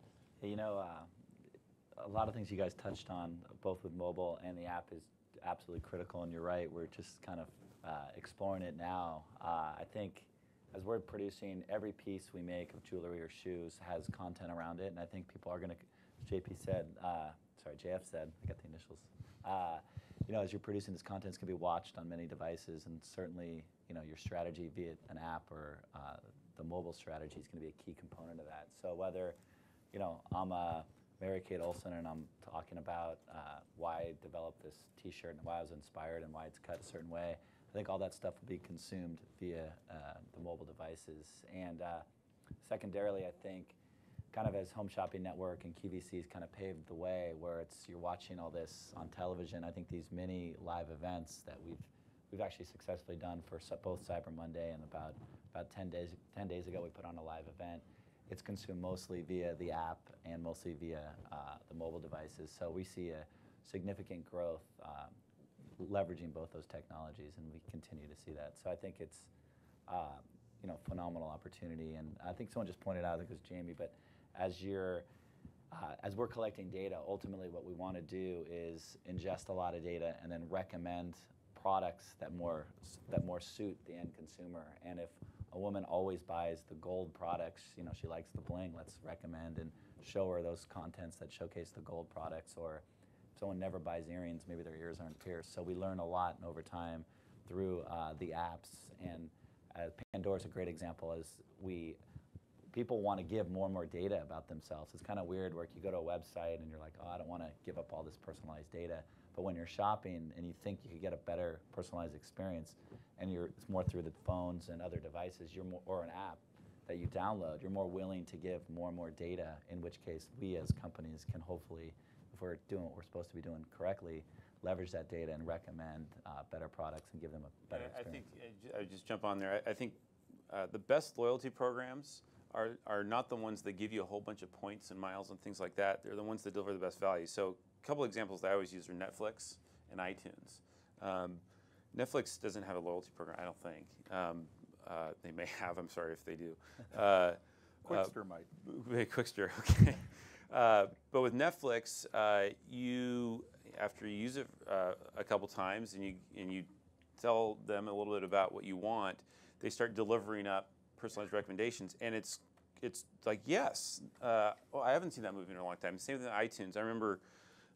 A lot of things you guys touched on, both with mobile and the app, is absolutely critical. And you're right, we're just kind of exploring it now. I think as we're producing, every piece we make of jewelry or shoes has content around it, and I think people are going to, as JF said, I got the initials. As you're producing this content, it's going to be watched on many devices, and certainly, your strategy, be it an app or the mobile strategy, is going to be a key component of that. So whether, I'm a Mary Kate Olsen and I'm talking about why I developed this T-shirt and why I was inspired and why it's cut a certain way, I think all that stuff will be consumed via the mobile devices. And secondarily, I think kind of as Home Shopping Network and QVC's kind of paved the way, where you're watching all this on television. I think these mini live events that we've actually successfully done for both Cyber Monday and about 10 days ago we put on a live event. It's consumed mostly via the app and mostly via the mobile devices. So we see a significant growth leveraging both those technologies, and we continue to see that. So I think it's phenomenal opportunity. And I think someone just pointed out, I think it was Jamie, but as we're collecting data, ultimately what we want to do is ingest a lot of data and then recommend products that more suit the end consumer. And if a woman always buys the gold products, she likes the bling, let's recommend and show her those contents that showcase the gold products. Or if someone never buys earrings, maybe their ears aren't pierced. So we learn a lot over time through the apps. And Pandora's a great example, as people want to give more and more data about themselves. It's kind of weird where you go to a website and you're like, oh, I don't want to give up all this personalized data. But when you're shopping and you think you could get a better personalized experience, and it's more through the phones and other devices, or an app that you download, you're more willing to give more and more data, in which case we as companies can hopefully, if we're doing what we're supposed to be doing correctly, leverage that data and recommend better products and give them a better experience. I think, I would just jump on there. I think the best loyalty programs are not the ones that give you a whole bunch of points and miles and things like that. They're the ones that deliver the best value. So a couple examples that I always use are Netflix and iTunes. Netflix doesn't have a loyalty program, I don't think. They may have, I'm sorry if they do. Quickster might. Quickster, okay. But with Netflix, after you use it a couple times and you tell them a little bit about what you want, they start delivering up personalized recommendations, and it's like, yes, I haven't seen that movie in a long time. Same with iTunes. I remember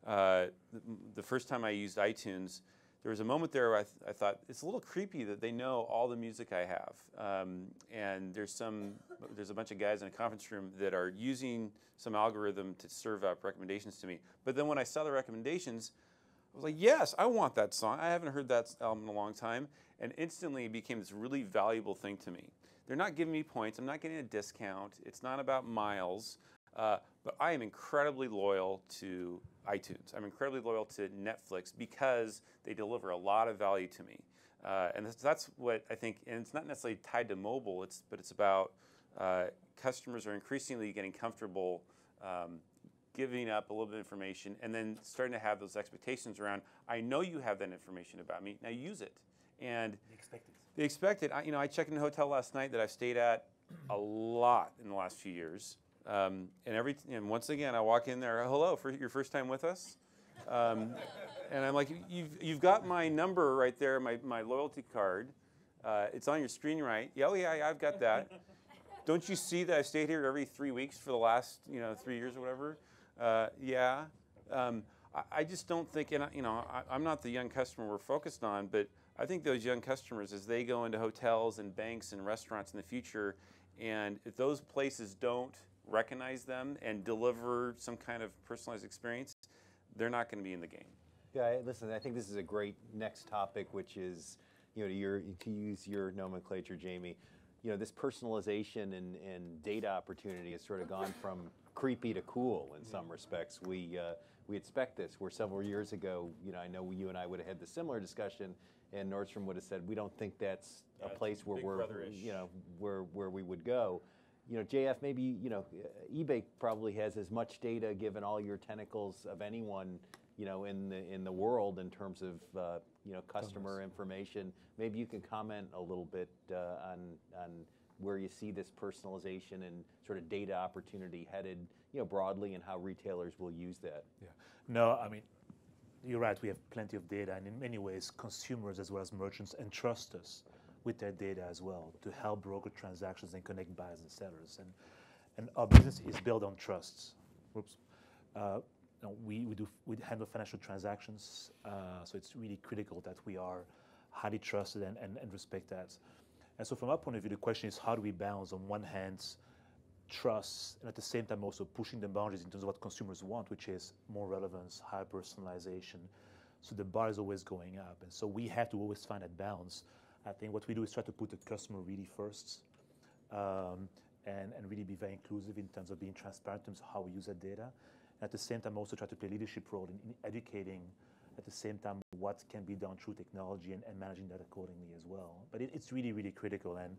the first time I used iTunes, there was a moment there where I thought, it's a little creepy that they know all the music I have. And there's a bunch of guys in a conference room that are using some algorithm to serve up recommendations to me. But then when I saw the recommendations, I was like, yes, I want that song. I haven't heard that album in a long time. And instantly it became this really valuable thing to me. They're not giving me points. I'm not getting a discount. It's not about miles. But I am incredibly loyal to iTunes. I'm incredibly loyal to Netflix because they deliver a lot of value to me. And that's what I think, and it's not necessarily tied to mobile, but it's about customers are increasingly getting comfortable giving up a little bit of information and then starting to have those expectations around, I know you have that information about me, now use it. And they expect it. I checked in a hotel last night that I've stayed at a lot in the last few years. And once again, I walk in there, hello, for your first time with us? And I'm like, you've got my number right there, my loyalty card. It's on your screen, right? Yeah, oh yeah, I've got that. Don't you see that I've stayed here every 3 weeks for the last 3 years or whatever? Yeah. I just don't think, and I'm not the young customer we're focused on, but I think those young customers, as they go into hotels and banks and restaurants in the future, and if those places don't recognize them and deliver some kind of personalized experience, they're not going to be in the game. Yeah, listen, I think this is a great next topic, which is, to use your nomenclature, Jamie, this personalization and data opportunity has sort of gone from creepy to cool in some respects. We expect this, where several years ago, I know you and I would have had the similar discussion, and Nordstrom would have said, we don't think that's a place where where we would go. JF, maybe, eBay probably has as much data, given all your tentacles, of anyone, in the world in terms of, customer information. Maybe you can comment a little bit on where you see this personalization and sort of data opportunity headed, broadly, and how retailers will use that. Yeah. No, I mean, you're right. We have plenty of data, and in many ways, consumers as well as merchants entrust us with their data as well to help broker transactions and connect buyers and sellers. And our business is built on trust. We handle financial transactions, so it's really critical that we are highly trusted and respect that. And so from our point of view, the question is, how do we balance, on one hand, trust, and at the same time also pushing the boundaries in terms of what consumers want, which is more relevance, higher personalization. So the bar is always going up. And so we have to always find that balance. I think what we do is try to put the customer really first, and really be very inclusive in terms of being transparent in terms of how we use that data. And at the same time, also try to play a leadership role in educating, at the same time, what can be done through technology and managing that accordingly as well. But it's really, really critical. And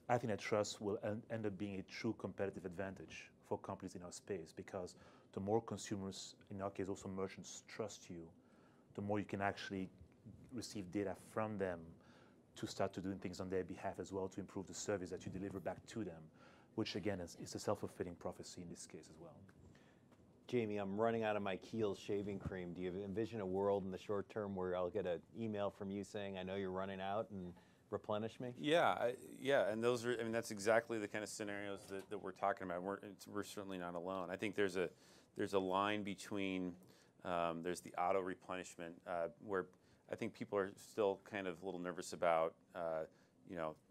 I think that trust will end up being a true competitive advantage for companies in our space, because the more consumers, in our case also merchants, trust you, the more you can actually receive data from them to start to doing things on their behalf as well, to improve the service that you deliver back to them, which again is a self-fulfilling prophecy in this case as well. Jamie, I'm running out of my Kiehl's shaving cream. Do you envision a world in the short term where I'll get an email from you saying, I know you're running out, and replenish me? Yeah, and those are, that's exactly the kind of scenarios that we're talking about. We're certainly not alone. I think there's a line between, there's the auto replenishment, where I think people are still kind of a little nervous about,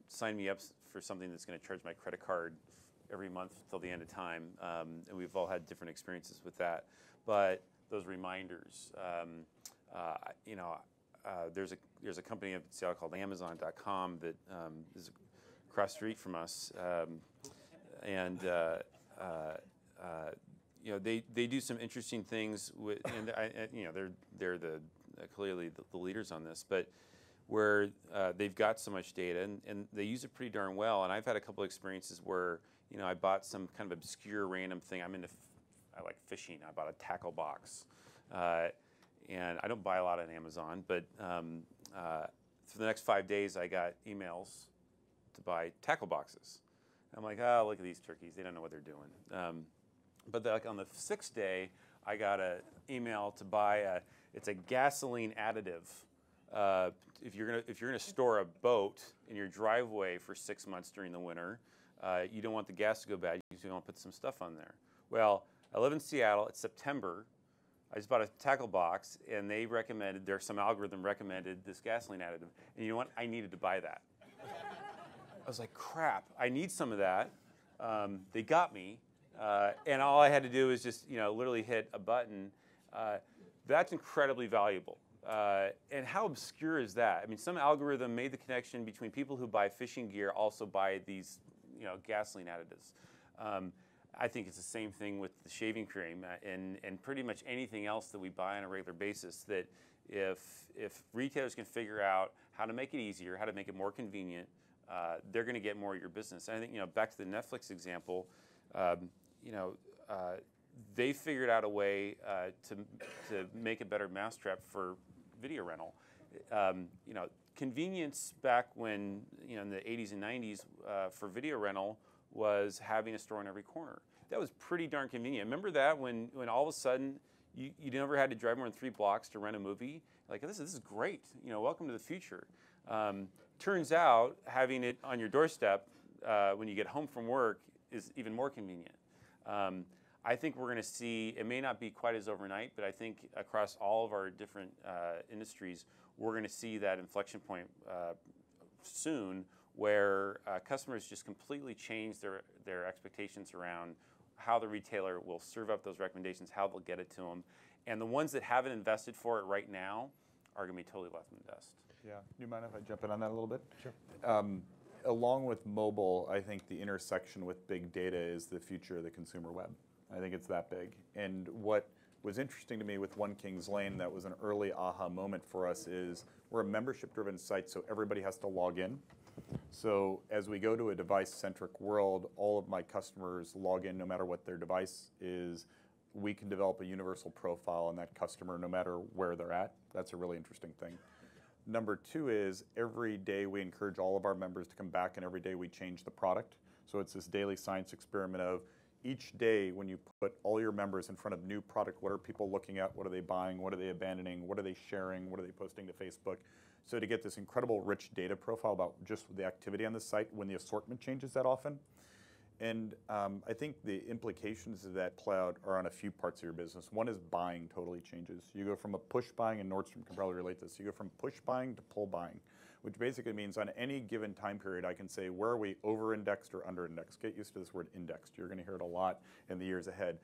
sign me up for something that's going to charge my credit card every month till the end of time, and we've all had different experiences with that. But those reminders, there's a company in Seattle called Amazon.com that is across the street from us, and they do some interesting things with, and they're clearly the leaders on this, but where they've got so much data and they use it pretty darn well. And I've had a couple of experiences where I bought some kind of obscure random thing. I like fishing. I bought a tackle box, and I don't buy a lot on Amazon, but for the next 5 days I got emails to buy tackle boxes. I'm like, oh, look at these turkeys. They don't know what they're doing. But on the 6th day, I got an email to buy it's a gasoline additive. If you're gonna store a boat in your driveway for 6 months during the winter, you don't want the gas to go bad. You want to put some stuff on there. Well, I live in Seattle. It's September. I just bought a tackle box, and they recommended. There's some algorithm recommended this gasoline additive, and you know what? I needed to buy that. I was like, crap, I need some of that. They got me, and all I had to do was just, literally hit a button. That's incredibly valuable. And how obscure is that? I mean, some algorithm made the connection between people who buy fishing gear also buy these, gasoline additives. I think it's the same thing with the shaving cream and pretty much anything else that we buy on a regular basis. That if retailers can figure out how to make it easier, how to make it more convenient, they're going to get more of your business. And I think, back to the Netflix example, they figured out a way to make a better mousetrap for video rental. Convenience back when, in the 80s and 90s for video rental was having a store in every corner. That was pretty darn convenient. Remember that when all of a sudden you never had to drive more than 3 blocks to rent a movie? Like, this is great. Welcome to the future. Turns out having it on your doorstep when you get home from work is even more convenient. I think we're going to see, it may not be quite as overnight, but I think across all of our different industries, we're going to see that inflection point soon where customers just completely change their expectations around how the retailer will serve up those recommendations, how they'll get it to them. And the ones that haven't invested for it right now are going to be totally left in the dust. Yeah. Do you mind if I jump in on that a little bit? Sure. Along with mobile, I think the intersection with big data is the future of the consumer web. I think it's that big. And what was interesting to me with One Kings Lane that was an early aha moment for us is we're a membership-driven site, so everybody has to log in. So as we go to a device-centric world, all of my customers log in no matter what their device is. We can develop a universal profile on that customer no matter where they're at. That's a really interesting thing. Number 2 is every day we encourage all of our members to come back, and every day we change the product. So it's this daily science experiment of each day when you put all your members in front of new product, what are people looking at, what are they buying, what are they abandoning, what are they sharing, what are they posting to Facebook. So to get this incredible rich data profile about just the activity on the site when the assortment changes that often. And I think the implications of that play out are on a few parts of your business. One is buying totally changes. You go from a push buying, and Nordstrom can probably relate this, you go from push buying to pull buying, which basically means on any given time period, I can say, where are we over-indexed or under-indexed? Get used to this word indexed. You're going to hear it a lot in the years ahead.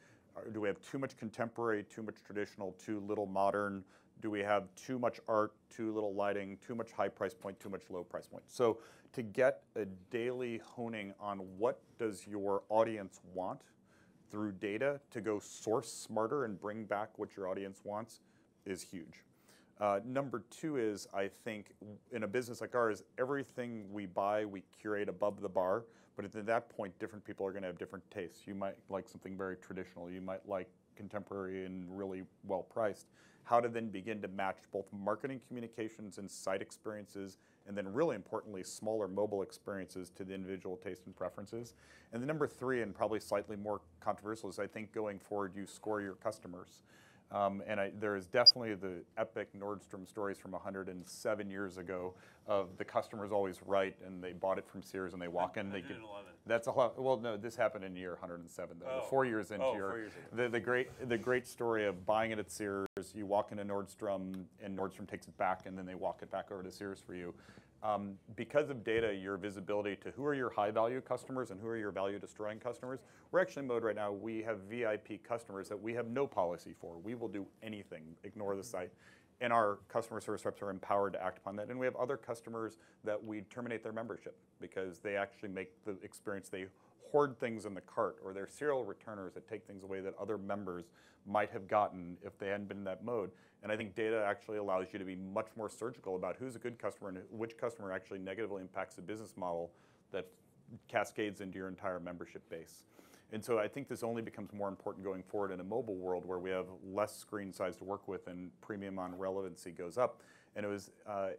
Do we have too much contemporary, too much traditional, too little modern? Do we have too much art, too little lighting, too much high price point, too much low price point? So to get a daily honing on what does your audience want through data to go source smarter and bring back what your audience wants is huge. Number 2 is, I think, in a business like ours, everything we buy, we curate above the bar. But at that point, different people are going to have different tastes. You might like something very traditional. You might like contemporary and really well priced. How to then begin to match both marketing communications and site experiences, and then really importantly, smaller mobile experiences to the individual taste and preferences. And the number 3, and probably slightly more controversial, is I think going forward, you score your customers. There is definitely the epic Nordstrom stories from 107 years ago of the customer's always right, and they bought it from Sears, and they walk in. That's a lot. Well, no, this happened in year 107, though. 4 years into 4 years ago. the great story of buying it at Sears. You walk into Nordstrom, and Nordstrom takes it back, and then they walk it back over to Sears for you. Because of data, your visibility to who are your high-value customers and who are your value-destroying customers, we're actually in mode right now, we have VIP customers that we have no policy for. We will do anything, ignore the site. And our customer service reps are empowered to act upon that. And we have other customers that we terminate their membership because they actually make the experience, they hoard things in the cart, or they're serial returners that take things away that other members might have gotten if they hadn't been in that mode. And I think data actually allows you to be much more surgical about who's a good customer and which customer actually negatively impacts the business model that cascades into your entire membership base. And so I think this only becomes more important going forward in a mobile world where we have less screen size to work with and premium on relevancy goes up. And it was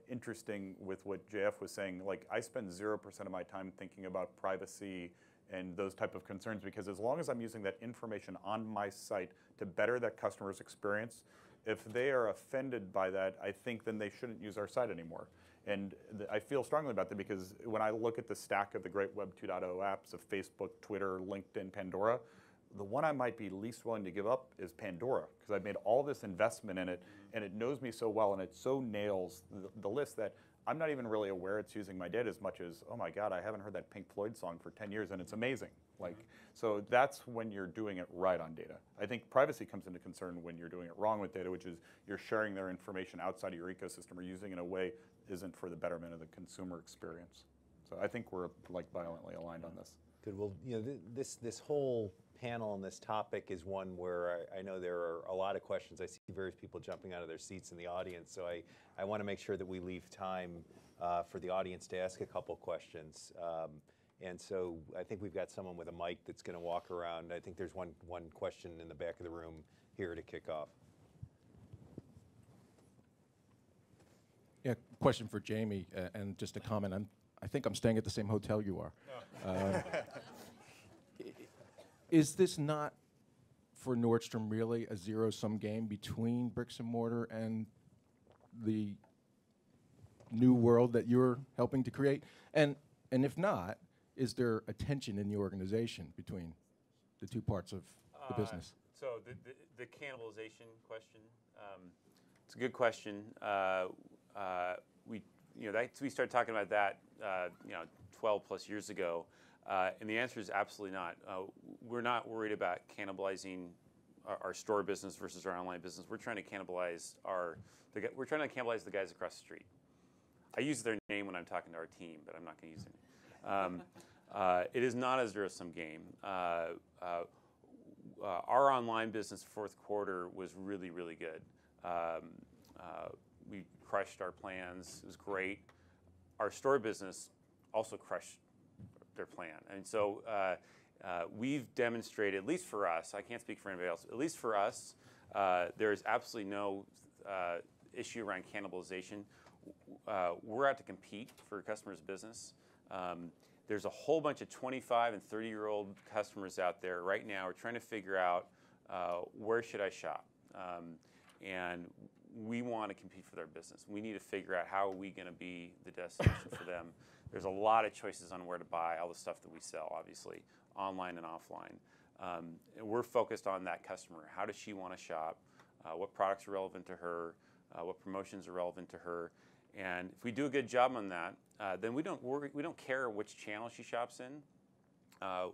interesting with what JF was saying, like I spend 0% of my time thinking about privacy and those type of concerns, because as long as I'm using that information on my site to better that customer's experience, if they are offended by that, I think then they shouldn't use our site anymore. And I feel strongly about that because when I look at the stack of the great Web 2.0 apps of Facebook, Twitter, LinkedIn, Pandora, the one I might be least willing to give up is Pandora, because I've made all this investment in it and it knows me so well and it so nails the list that I'm not even really aware it's using my data as much as, oh my God, I haven't heard that Pink Floyd song for 10 years and it's amazing. Like, so that's when you're doing it right on data. I think privacy comes into concern when you're doing it wrong with data, which is you're sharing their information outside of your ecosystem or using it in a way isn't for the betterment of the consumer experience. So I think we're like violently aligned on this. Good. Well, you know, this whole panel on this topic is one where I know there are a lot of questions. I see various people jumping out of their seats in the audience, so I want to make sure that we leave time for the audience to ask a couple questions. And so I think we've got someone with a mic that's going to walk around. I think there's one question in the back of the room here to kick off. Yeah, question for Jamie, and just a comment. I think I'm staying at the same hotel you are. No. Is this not, for Nordstrom, really a zero-sum game between bricks and mortar and the new world that you're helping to create? And if not, is there a tension in the organization between the two parts of the business? So the cannibalization question, it's a good question. We started talking about that 12 plus years ago, and the answer is absolutely not. We're not worried about cannibalizing our store business versus our online business. We're trying to cannibalize the guys across the street. I use their name when I'm talking to our team, but I'm not going to use it. It is not a zero-sum game. Our online business fourth quarter was really, really good. We crushed our plans. It was great. Our store business also crushed their plan. And so we've demonstrated, at least for us, I can't speak for anybody else, at least for us, there is absolutely no issue around cannibalization. We're out to compete for customers' business. There's a whole bunch of 25 and 30-year-old customers out there right now. We're trying to figure out where should I shop? And we want to compete for their business. We need to figure out how are we going to be the destination for them. There's a lot of choices on where to buy all the stuff that we sell, obviously, online and offline. And we're focused on that customer. How does she want to shop? What products are relevant to her? What promotions are relevant to her? And if we do a good job on that, then we don't care which channel she shops in.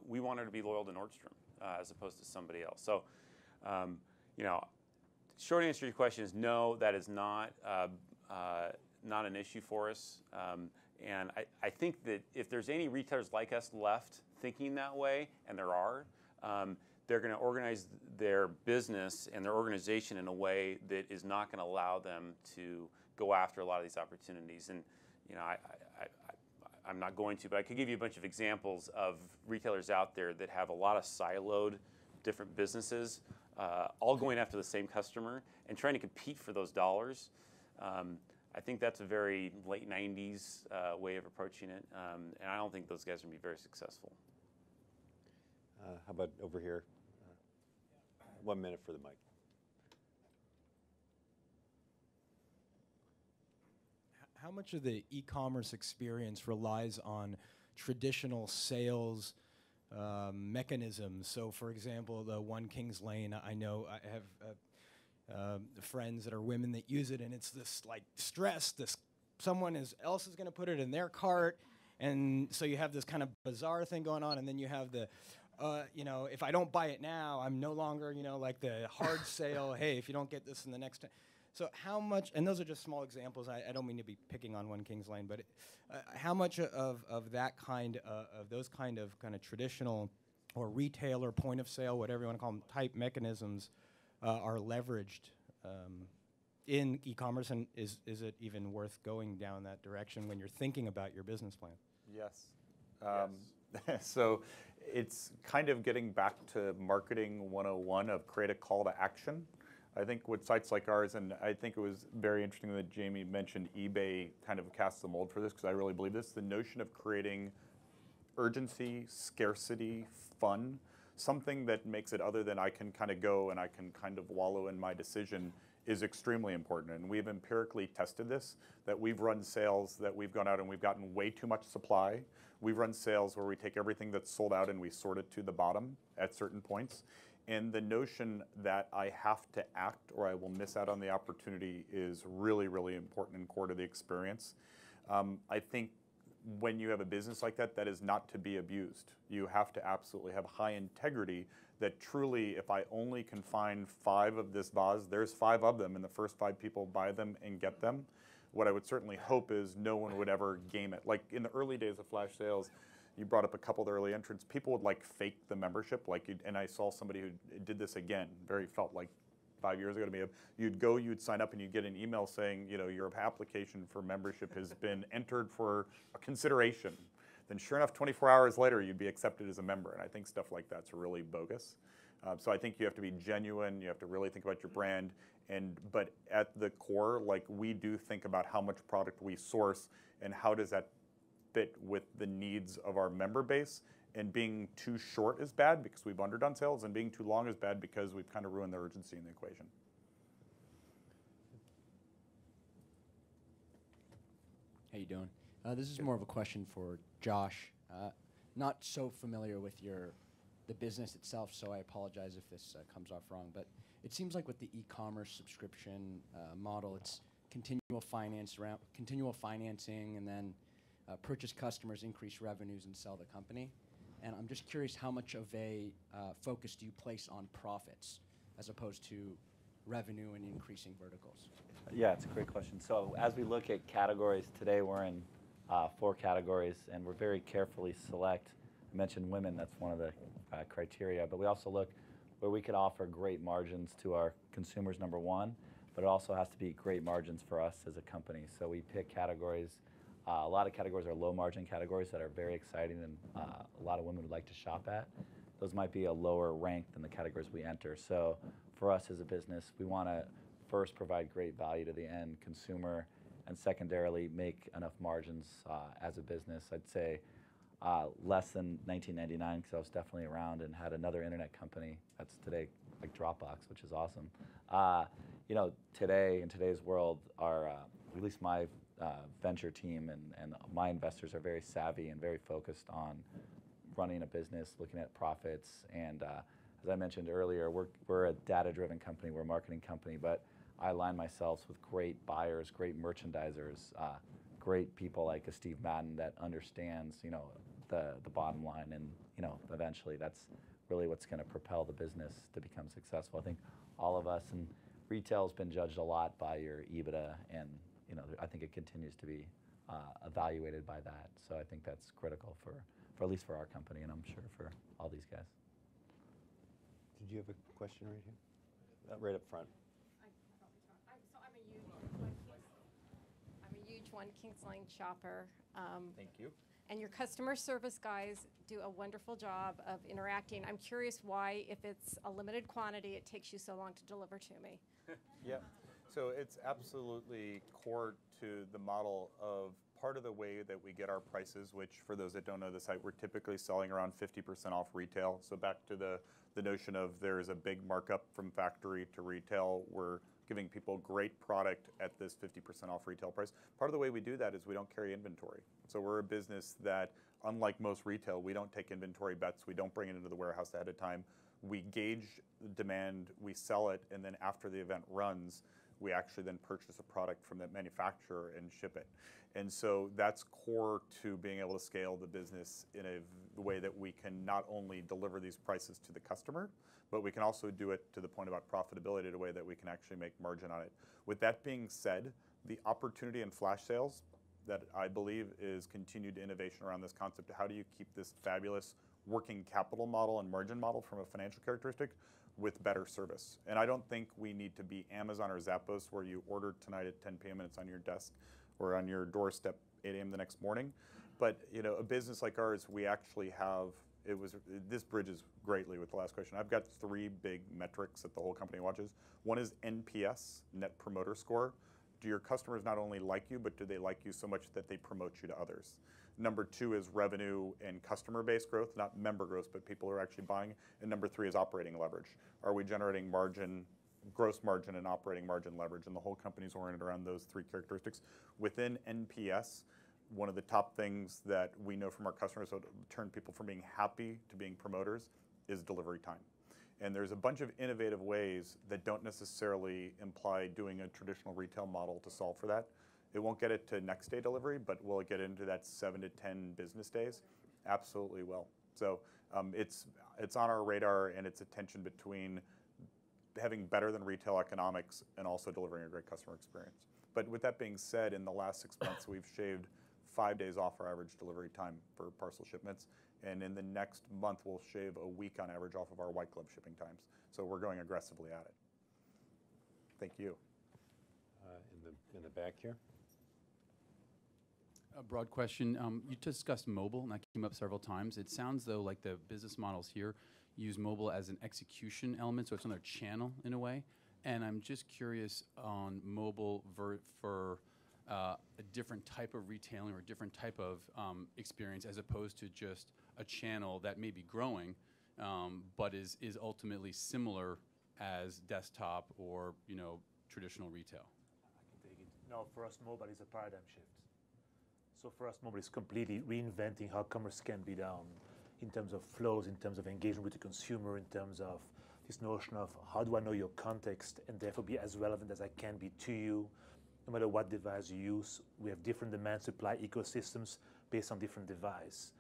We want her to be loyal to Nordstrom as opposed to somebody else. So, short answer to your question is no, that is not an issue for us. And I think that if there's any retailers like us left thinking that way, and there are, they're going to organize their business and their organization in a way that is not going to allow them to go after a lot of these opportunities. And I'm not going to, but I could give you a bunch of examples of retailers out there that have a lot of siloed different businesses, all going after the same customer and trying to compete for those dollars. I think that's a very late 90s way of approaching it, and I don't think those guys are going to be very successful. How about over here? 1 minute for the mic. How much of the e-commerce experience relies on traditional sales mechanisms? So, for example, the One Kings Lane, I know I have friends that are women that use it, and it's this like stress, this someone else is going to put it in their cart, and so you have this kind of bizarre thing going on, and then you have the, if I don't buy it now, I'm no longer, like the hard sale. Hey, if you don't get this in the next time. So how much, and those are just small examples, I don't mean to be picking on One Kings Lane, but how much of that kind of those kind of traditional or retailer point of sale, whatever you want to call them, type mechanisms are leveraged in e-commerce, and is it even worth going down that direction when you're thinking about your business plan? Yes. So it's kind of getting back to marketing 101 of create a call to action. I think with sites like ours, and I think it was very interesting that Jamie mentioned eBay kind of casts the mold for this, because I really believe this, the notion of creating urgency, scarcity, fun, something that makes it other than I can kind of go and I can kind of wallow in my decision is extremely important. And we've empirically tested this, that we've run sales that we've gone out and we've gotten way too much supply. We've run sales where we take everything that's sold out and we sort it to the bottom at certain points. And the notion that I have to act or I will miss out on the opportunity is really, really important and core to the experience. I think when you have a business like that, that is not to be abused. You have to absolutely have high integrity that truly, if I only can find 5 of this vase, there's 5 of them and the first 5 people buy them and get them. What I would certainly hope is no one would ever game it. Like in the early days of flash sales, you brought up a couple of the early entrants, people would like fake the membership. And I saw somebody who did this again, felt like 5 years ago to me. You'd sign up and you'd get an email saying, your application for membership has been entered for a consideration. Then sure enough, 24 hours later, you'd be accepted as a member. And I think stuff like that's really bogus. So I think you have to be genuine. You have to really think about your brand. But at the core, like we do think about how much product we source and how does that fit with the needs of our member base. And being too short is bad because we've underdone sales, and being too long is bad because we've kind of ruined the urgency in the equation. How you doing? This is more of a question for Josh. Not so familiar with the business itself, so I apologize if this comes off wrong. But it seems like with the e-commerce subscription model, it's continual financing, and then purchase customers, increase revenues, and sell the company. And I'm just curious, how much of a focus do you place on profits as opposed to revenue and increasing verticals? Yeah, it's a great question. So as we look at categories today, we're in 4 categories, and we're very carefully select. I mentioned women, that's one of the criteria, but we also look where we could offer great margins to our consumers, number one, but it also has to be great margins for us as a company. So we pick categories. A lot of categories are low margin categories that are very exciting and a lot of women would like to shop at. Those might be a lower rank than the categories we enter. So for us as a business, we want to first provide great value to the end consumer, and secondarily make enough margins as a business. I'd say less than 1999, because I was definitely around and had another internet company that's today like Dropbox, which is awesome. Today, in today's world, at least my venture team and my investors are very savvy and very focused on running a business, looking at profits, and as I mentioned earlier, we're a data-driven company, we're a marketing company, but I align myself with great buyers, great merchandisers, great people like a Steve Madden that understands, the bottom line, and eventually that's really what's going to propel the business to become successful. I think all of us, and retail has been judged a lot by your EBITDA, and I think it continues to be evaluated by that. So I think that's critical for at least for our company, and I'm sure for all these guys. Did you have a question right here? Right up front. I'm a huge One Kings Lane shopper. Thank you. And your customer service guys do a wonderful job of interacting. I'm curious why, if it's a limited quantity, it takes you so long to deliver to me. Yeah. So it's absolutely core to the model of part of the way that we get our prices, which for those that don't know the site, we're typically selling around 50% off retail. So back to the notion of there's a big markup from factory to retail. We're giving people great product at this 50% off retail price. Part of the way we do that is we don't carry inventory. So we're a business that, unlike most retail, we don't take inventory bets. We don't bring it into the warehouse ahead of time. We gauge demand, we sell it, and then after the event runs, we actually then purchase a product from that manufacturer and ship it. And so that's core to being able to scale the business in a way that we can not only deliver these prices to the customer, but we can also do it to the point about profitability in a way that we can actually make margin on it. With that being said, the opportunity in flash sales that I believe is continued innovation around this concept of how do you keep this fabulous working capital model and margin model from a financial characteristic with better service. And I don't think we need to be Amazon or Zappos where you order tonight at 10 p.m. and it's on your desk or on your doorstep 8 a.m. the next morning. But you know, a business like ours, we actually have, this bridges greatly with the last question. I've got 3 big metrics that the whole company watches. One is NPS, Net Promoter Score. Do your customers not only like you, but do they like you so much that they promote you to others? Number 2 is revenue and customer base growth, not member growth, but people who are actually buying. And number 3 is operating leverage. Are we generating margin, gross margin and operating margin leverage? And the whole company's oriented around those 3 characteristics. Within NPS, one of the top things that we know from our customers that turn people from being happy to being promoters is delivery time. And there's a bunch of innovative ways that don't necessarily imply doing a traditional retail model to solve for that. It won't get it to next day delivery, but will it get into that 7 to 10 business days? Absolutely will. So it's on our radar, and it's a tension between having better than retail economics and also delivering a great customer experience. But with that being said, in the last 6 months, we've shaved 5 days off our average delivery time for parcel shipments. And in the next month, we'll shave a week on average off of our white glove shipping times. So we're going aggressively at it. Thank you. In the back here. A broad question. You discussed mobile, and that came up several times. It sounds though like the business models here use mobile as an execution element, so it's another channel in a way. And I'm just curious on mobile for a different type of retailing or a different type of experience as opposed to just a channel that may be growing, but is ultimately similar as desktop or traditional retail. I can take it. No, for us, mobile is a paradigm shift. So for us, mobile is completely reinventing how commerce can be done in terms of flows, in terms of engagement with the consumer, in terms of this notion of how do I know your context and therefore be as relevant as I can be to you, no matter what device you use. We have different demand supply ecosystems based on different devices.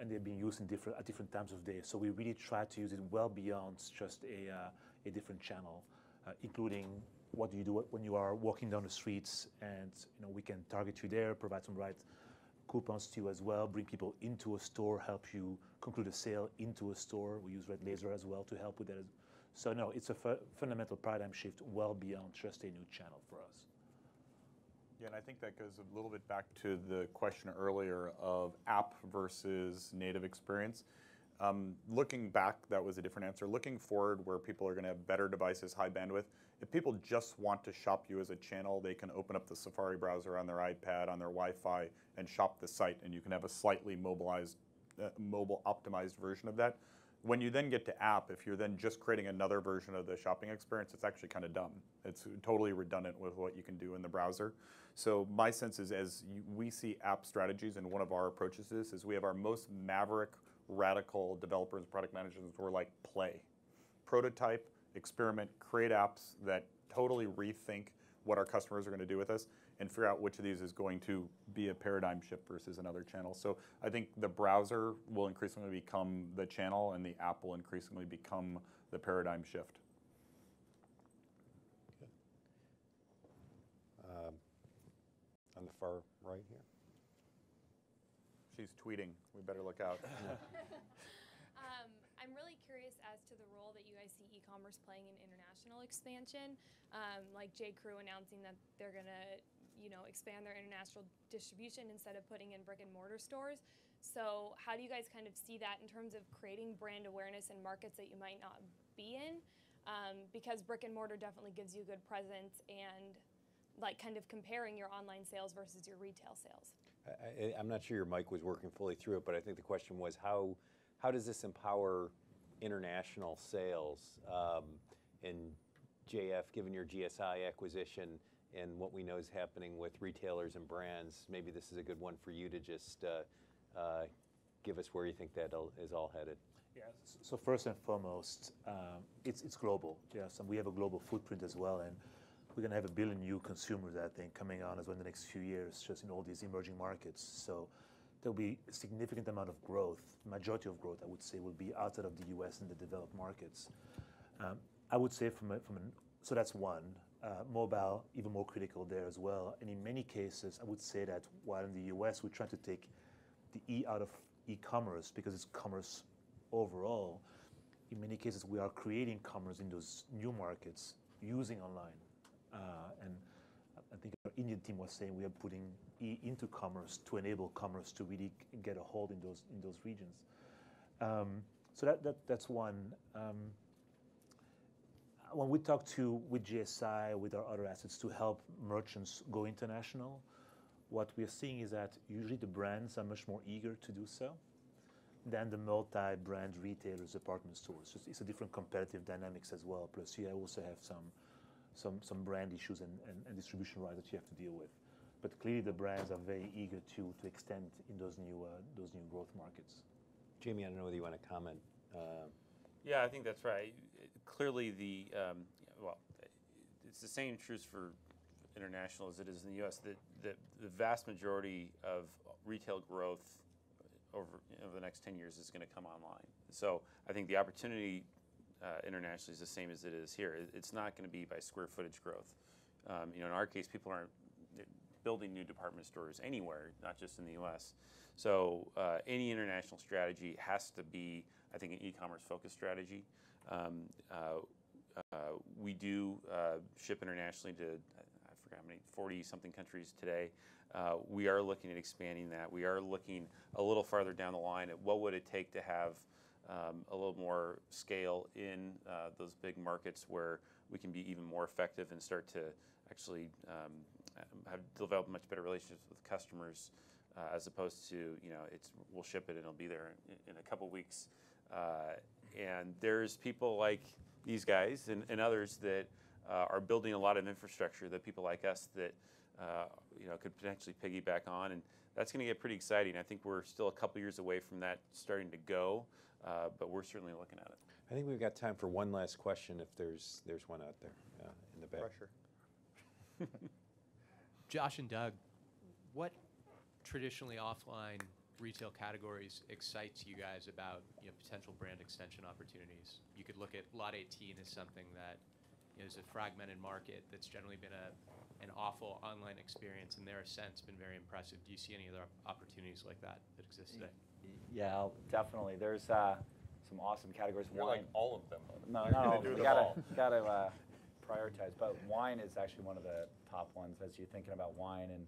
And they're being used at different times of day. So we really try to use it well beyond just a different channel, including what do you do when you are walking down the streets, and we can target you there, provide some right coupons to you as well, bring people into a store, help you conclude a sale into a store. We use Red Laser as well to help with that. So no, it's a fundamental paradigm shift well beyond just a new channel for us. Yeah, and I think that goes a little bit back to the question earlier of app versus native experience. Looking back, that was a different answer. Looking forward, where people are going to have better devices, high bandwidth, if people just want to shop you as a channel, they can open up the Safari browser on their iPad, on their Wi-Fi, and shop the site, and you can have a slightly mobile optimized version of that. When you then get to app, if you're then just creating another version of the shopping experience, it's actually kind of dumb. It's totally redundant with what you can do in the browser. So my sense is, we see app strategies, and one of our approaches to this is we have our most maverick, radical developers and product managers who are like play. Prototype, experiment, create apps that totally rethink what our customers are going to do with us and figure out which of these is going to be a paradigm shift versus another channel. So I think the browser will increasingly become the channel, and the app will increasingly become the paradigm shift. Good. On the far right here. She's tweeting. We better look out. I'm really curious as to the role that you guys see e-commerce playing in international expansion. Like J.Crew announcing that they're going to, expand their international distribution instead of putting in brick and mortar stores. So how do you guys kind of see that in terms of creating brand awareness in markets that you might not be in? Because brick and mortar definitely gives you a good presence, and like kind of comparing your online sales versus your retail sales. I'm not sure your mic was working fully through it, but I think the question was how does this empower international sales? And JF, given your GSI acquisition and what we know is happening with retailers and brands, maybe this is a good one for you to just give us where you think that is all headed. Yeah. So first and foremost, it's global. Yes, and we have a global footprint as well. And we're going to have 1 billion new consumers, I think, coming on as well in the next few years, just in all these emerging markets. So there'll be a significant amount of growth. Majority of growth, I would say, will be outside of the U.S. and the developed markets. I would say so that's one. Mobile, even more critical there as well. And in many cases, I would say that while in the US, we're trying to take the E out of e-commerce because it's commerce overall, in many cases, we are creating commerce in those new markets using online. And I think our Indian team was saying we are putting E into commerce to enable commerce to really get a hold in those regions. So that's one. When we talk with GSI, with our other assets to help merchants go international, what we are seeing is that usually the brands are much more eager to do so than the multi-brand retailers, department stores. It's a different competitive dynamics as well. Plus, you also have some brand issues and distribution rights that you have to deal with. But clearly, the brands are very eager to extend in those new growth markets. Jamie, I don't know whether you want to comment. Yeah, I think that's right. Clearly, well, it's the same truth for international as it is in the U.S. The vast majority of retail growth over the next 10 years is going to come online. So I think the opportunity internationally is the same as it is here. It's not going to be by square footage growth. In our case, people aren't building new department stores anywhere, not just in the U.S. So any international strategy has to be, I think, an e-commerce focused strategy. We do ship internationally to, I forgot how many, 40-something countries today. We are looking at expanding that. We are looking a little farther down the line at what would it take to have a little more scale in those big markets where we can be even more effective and start to actually develop much better relationships with customers as opposed to, we'll ship it and it'll be there in a couple weeks. And there's people like these guys and others that are building a lot of infrastructure that people like us that could potentially piggyback on, and that's going to get pretty exciting. I think we're still a couple years away from that starting to go, but we're certainly looking at it. I think we've got time for one last question if there's one out there in the back. Pressure. Josh and Doug, what traditionally offline retail categories excites you guys about potential brand extension opportunities? You could look at Lot 18 as something that is a fragmented market that's generally been an awful online experience, and their ascent's been very impressive. Do you see any other opportunities like that exist today? Yeah, definitely. There's some awesome categories. You're like all of them. No, we gotta prioritize. But wine is actually one of the top ones. As you're thinking about wine and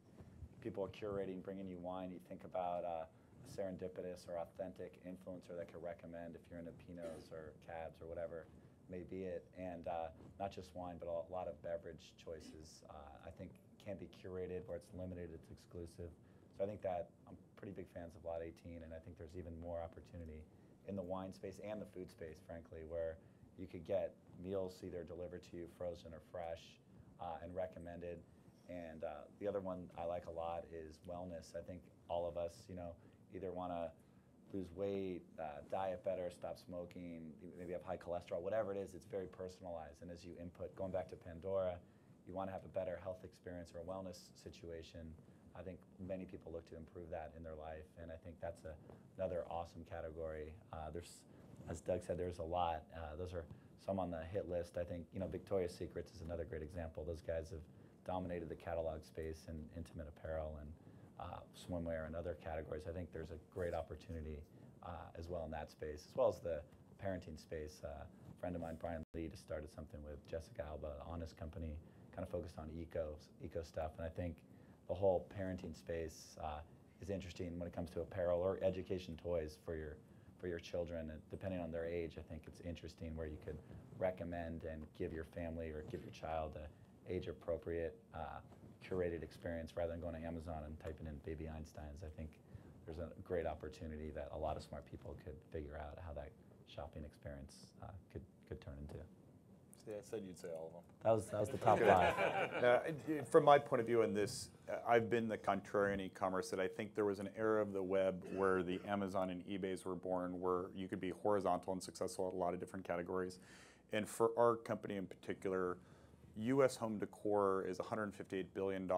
people are curating, bringing you wine, you think about a serendipitous or authentic influencer that can recommend if you're into Pinots or Cabs or whatever may be it. And not just wine, but a lot of beverage choices, I think can be curated where it's limited, it's exclusive. So I think that I'm pretty big fans of Lot 18, and I think there's even more opportunity in the wine space and the food space, frankly, where you could get meals either delivered to you frozen or fresh and recommended. And the other one I like a lot is wellness. I think all of us, either want to lose weight, diet better, stop smoking, maybe have high cholesterol, whatever it is, it's very personalized. And as you input, going back to Pandora, you want to have a better health experience or a wellness situation. I think many people look to improve that in their life, and I think that's another awesome category. There's, as Doug said, there's a lot. Those are some on the hit list. I think, Victoria's Secrets is another great example. Those guys have dominated the catalog space in intimate apparel and swimwear and other categories. I think there's a great opportunity as well in that space, as well as the parenting space. A friend of mine, Brian Lee, just started something with Jessica Alba, an honest company, kind of focused on eco stuff. And I think the whole parenting space is interesting when it comes to apparel or education toys for your children. And depending on their age, I think it's interesting where you could recommend and give your family or give your child a age-appropriate curated experience rather than going to Amazon and typing in Baby Einsteins. I think there's a great opportunity that a lot of smart people could figure out how that shopping experience could turn into. See, I said you'd say all of them. That was the top five. From my point of view in this, I've been the contrarian e-commerce that I think there was an era of the web where the Amazon and eBays were born, where you could be horizontal and successful at a lot of different categories. And for our company in particular, U.S. home decor is $158 billion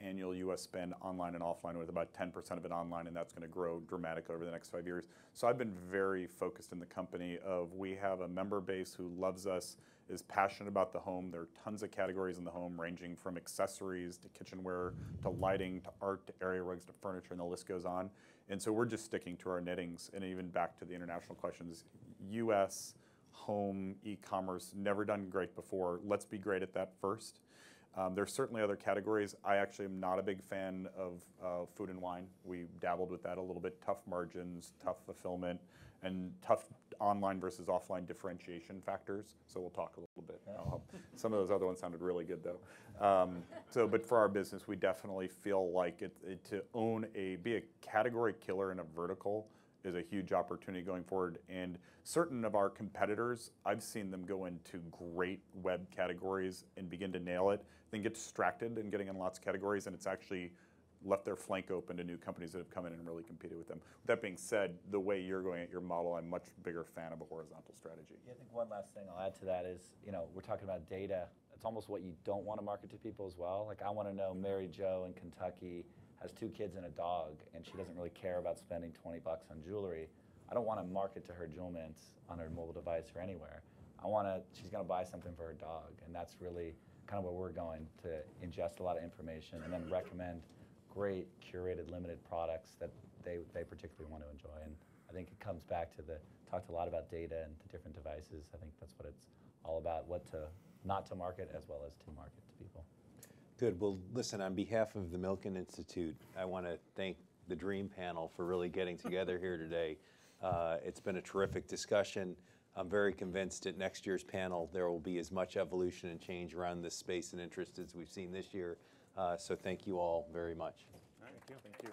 annual U.S. spend online and offline, with about 10% of it online, and that's going to grow dramatically over the next 5 years. So I've been very focused in the company of, we have a member base who loves us, is passionate about the home. There are tons of categories in the home, ranging from accessories to kitchenware to lighting to art to area rugs to furniture, and the list goes on. And so we're just sticking to our knittings. And even back to the international questions, U.S. home e-commerce, never done great before. Let's be great at that first. There's certainly other categories. I actually am not a big fan of food and wine. We dabbled with that a little bit. Tough margins, tough fulfillment, and tough online versus offline differentiation factors. So we'll talk a little bit. Some of those other ones sounded really good though. But for our business, we definitely feel like to be a category killer in a vertical is a huge opportunity going forward. And certain of our competitors, I've seen them go into great web categories and begin to nail it, then get distracted in getting in lots of categories, and it's actually left their flank open to new companies that have come in and really competed with them. With that being said, the way you're going at your model, I'm a much bigger fan of a horizontal strategy. Yeah, I think one last thing I'll add to that is, we're talking about data. It's almost what you don't want to market to people as well. Like, I want to know Mary Jo in Kentucky has 2 kids and a dog, and she doesn't really care about spending $20 on jewelry. I don't want to market to her JewelMint on her mobile device or anywhere. She's going to buy something for her dog, and that's really kind of where we're going, to ingest a lot of information and then recommend great curated limited products that they particularly want to enjoy. And I think it comes back to talked a lot about data and the different devices. I think that's what it's all about, what to not to market as well as to market to people. Good. Well, listen, on behalf of the Milken Institute, I want to thank the Dream Panel for really getting together here today. It's been a terrific discussion. I'm very convinced at next year's panel there will be as much evolution and change around this space and interest as we've seen this year. So thank you all very much. Thank you. Thank you.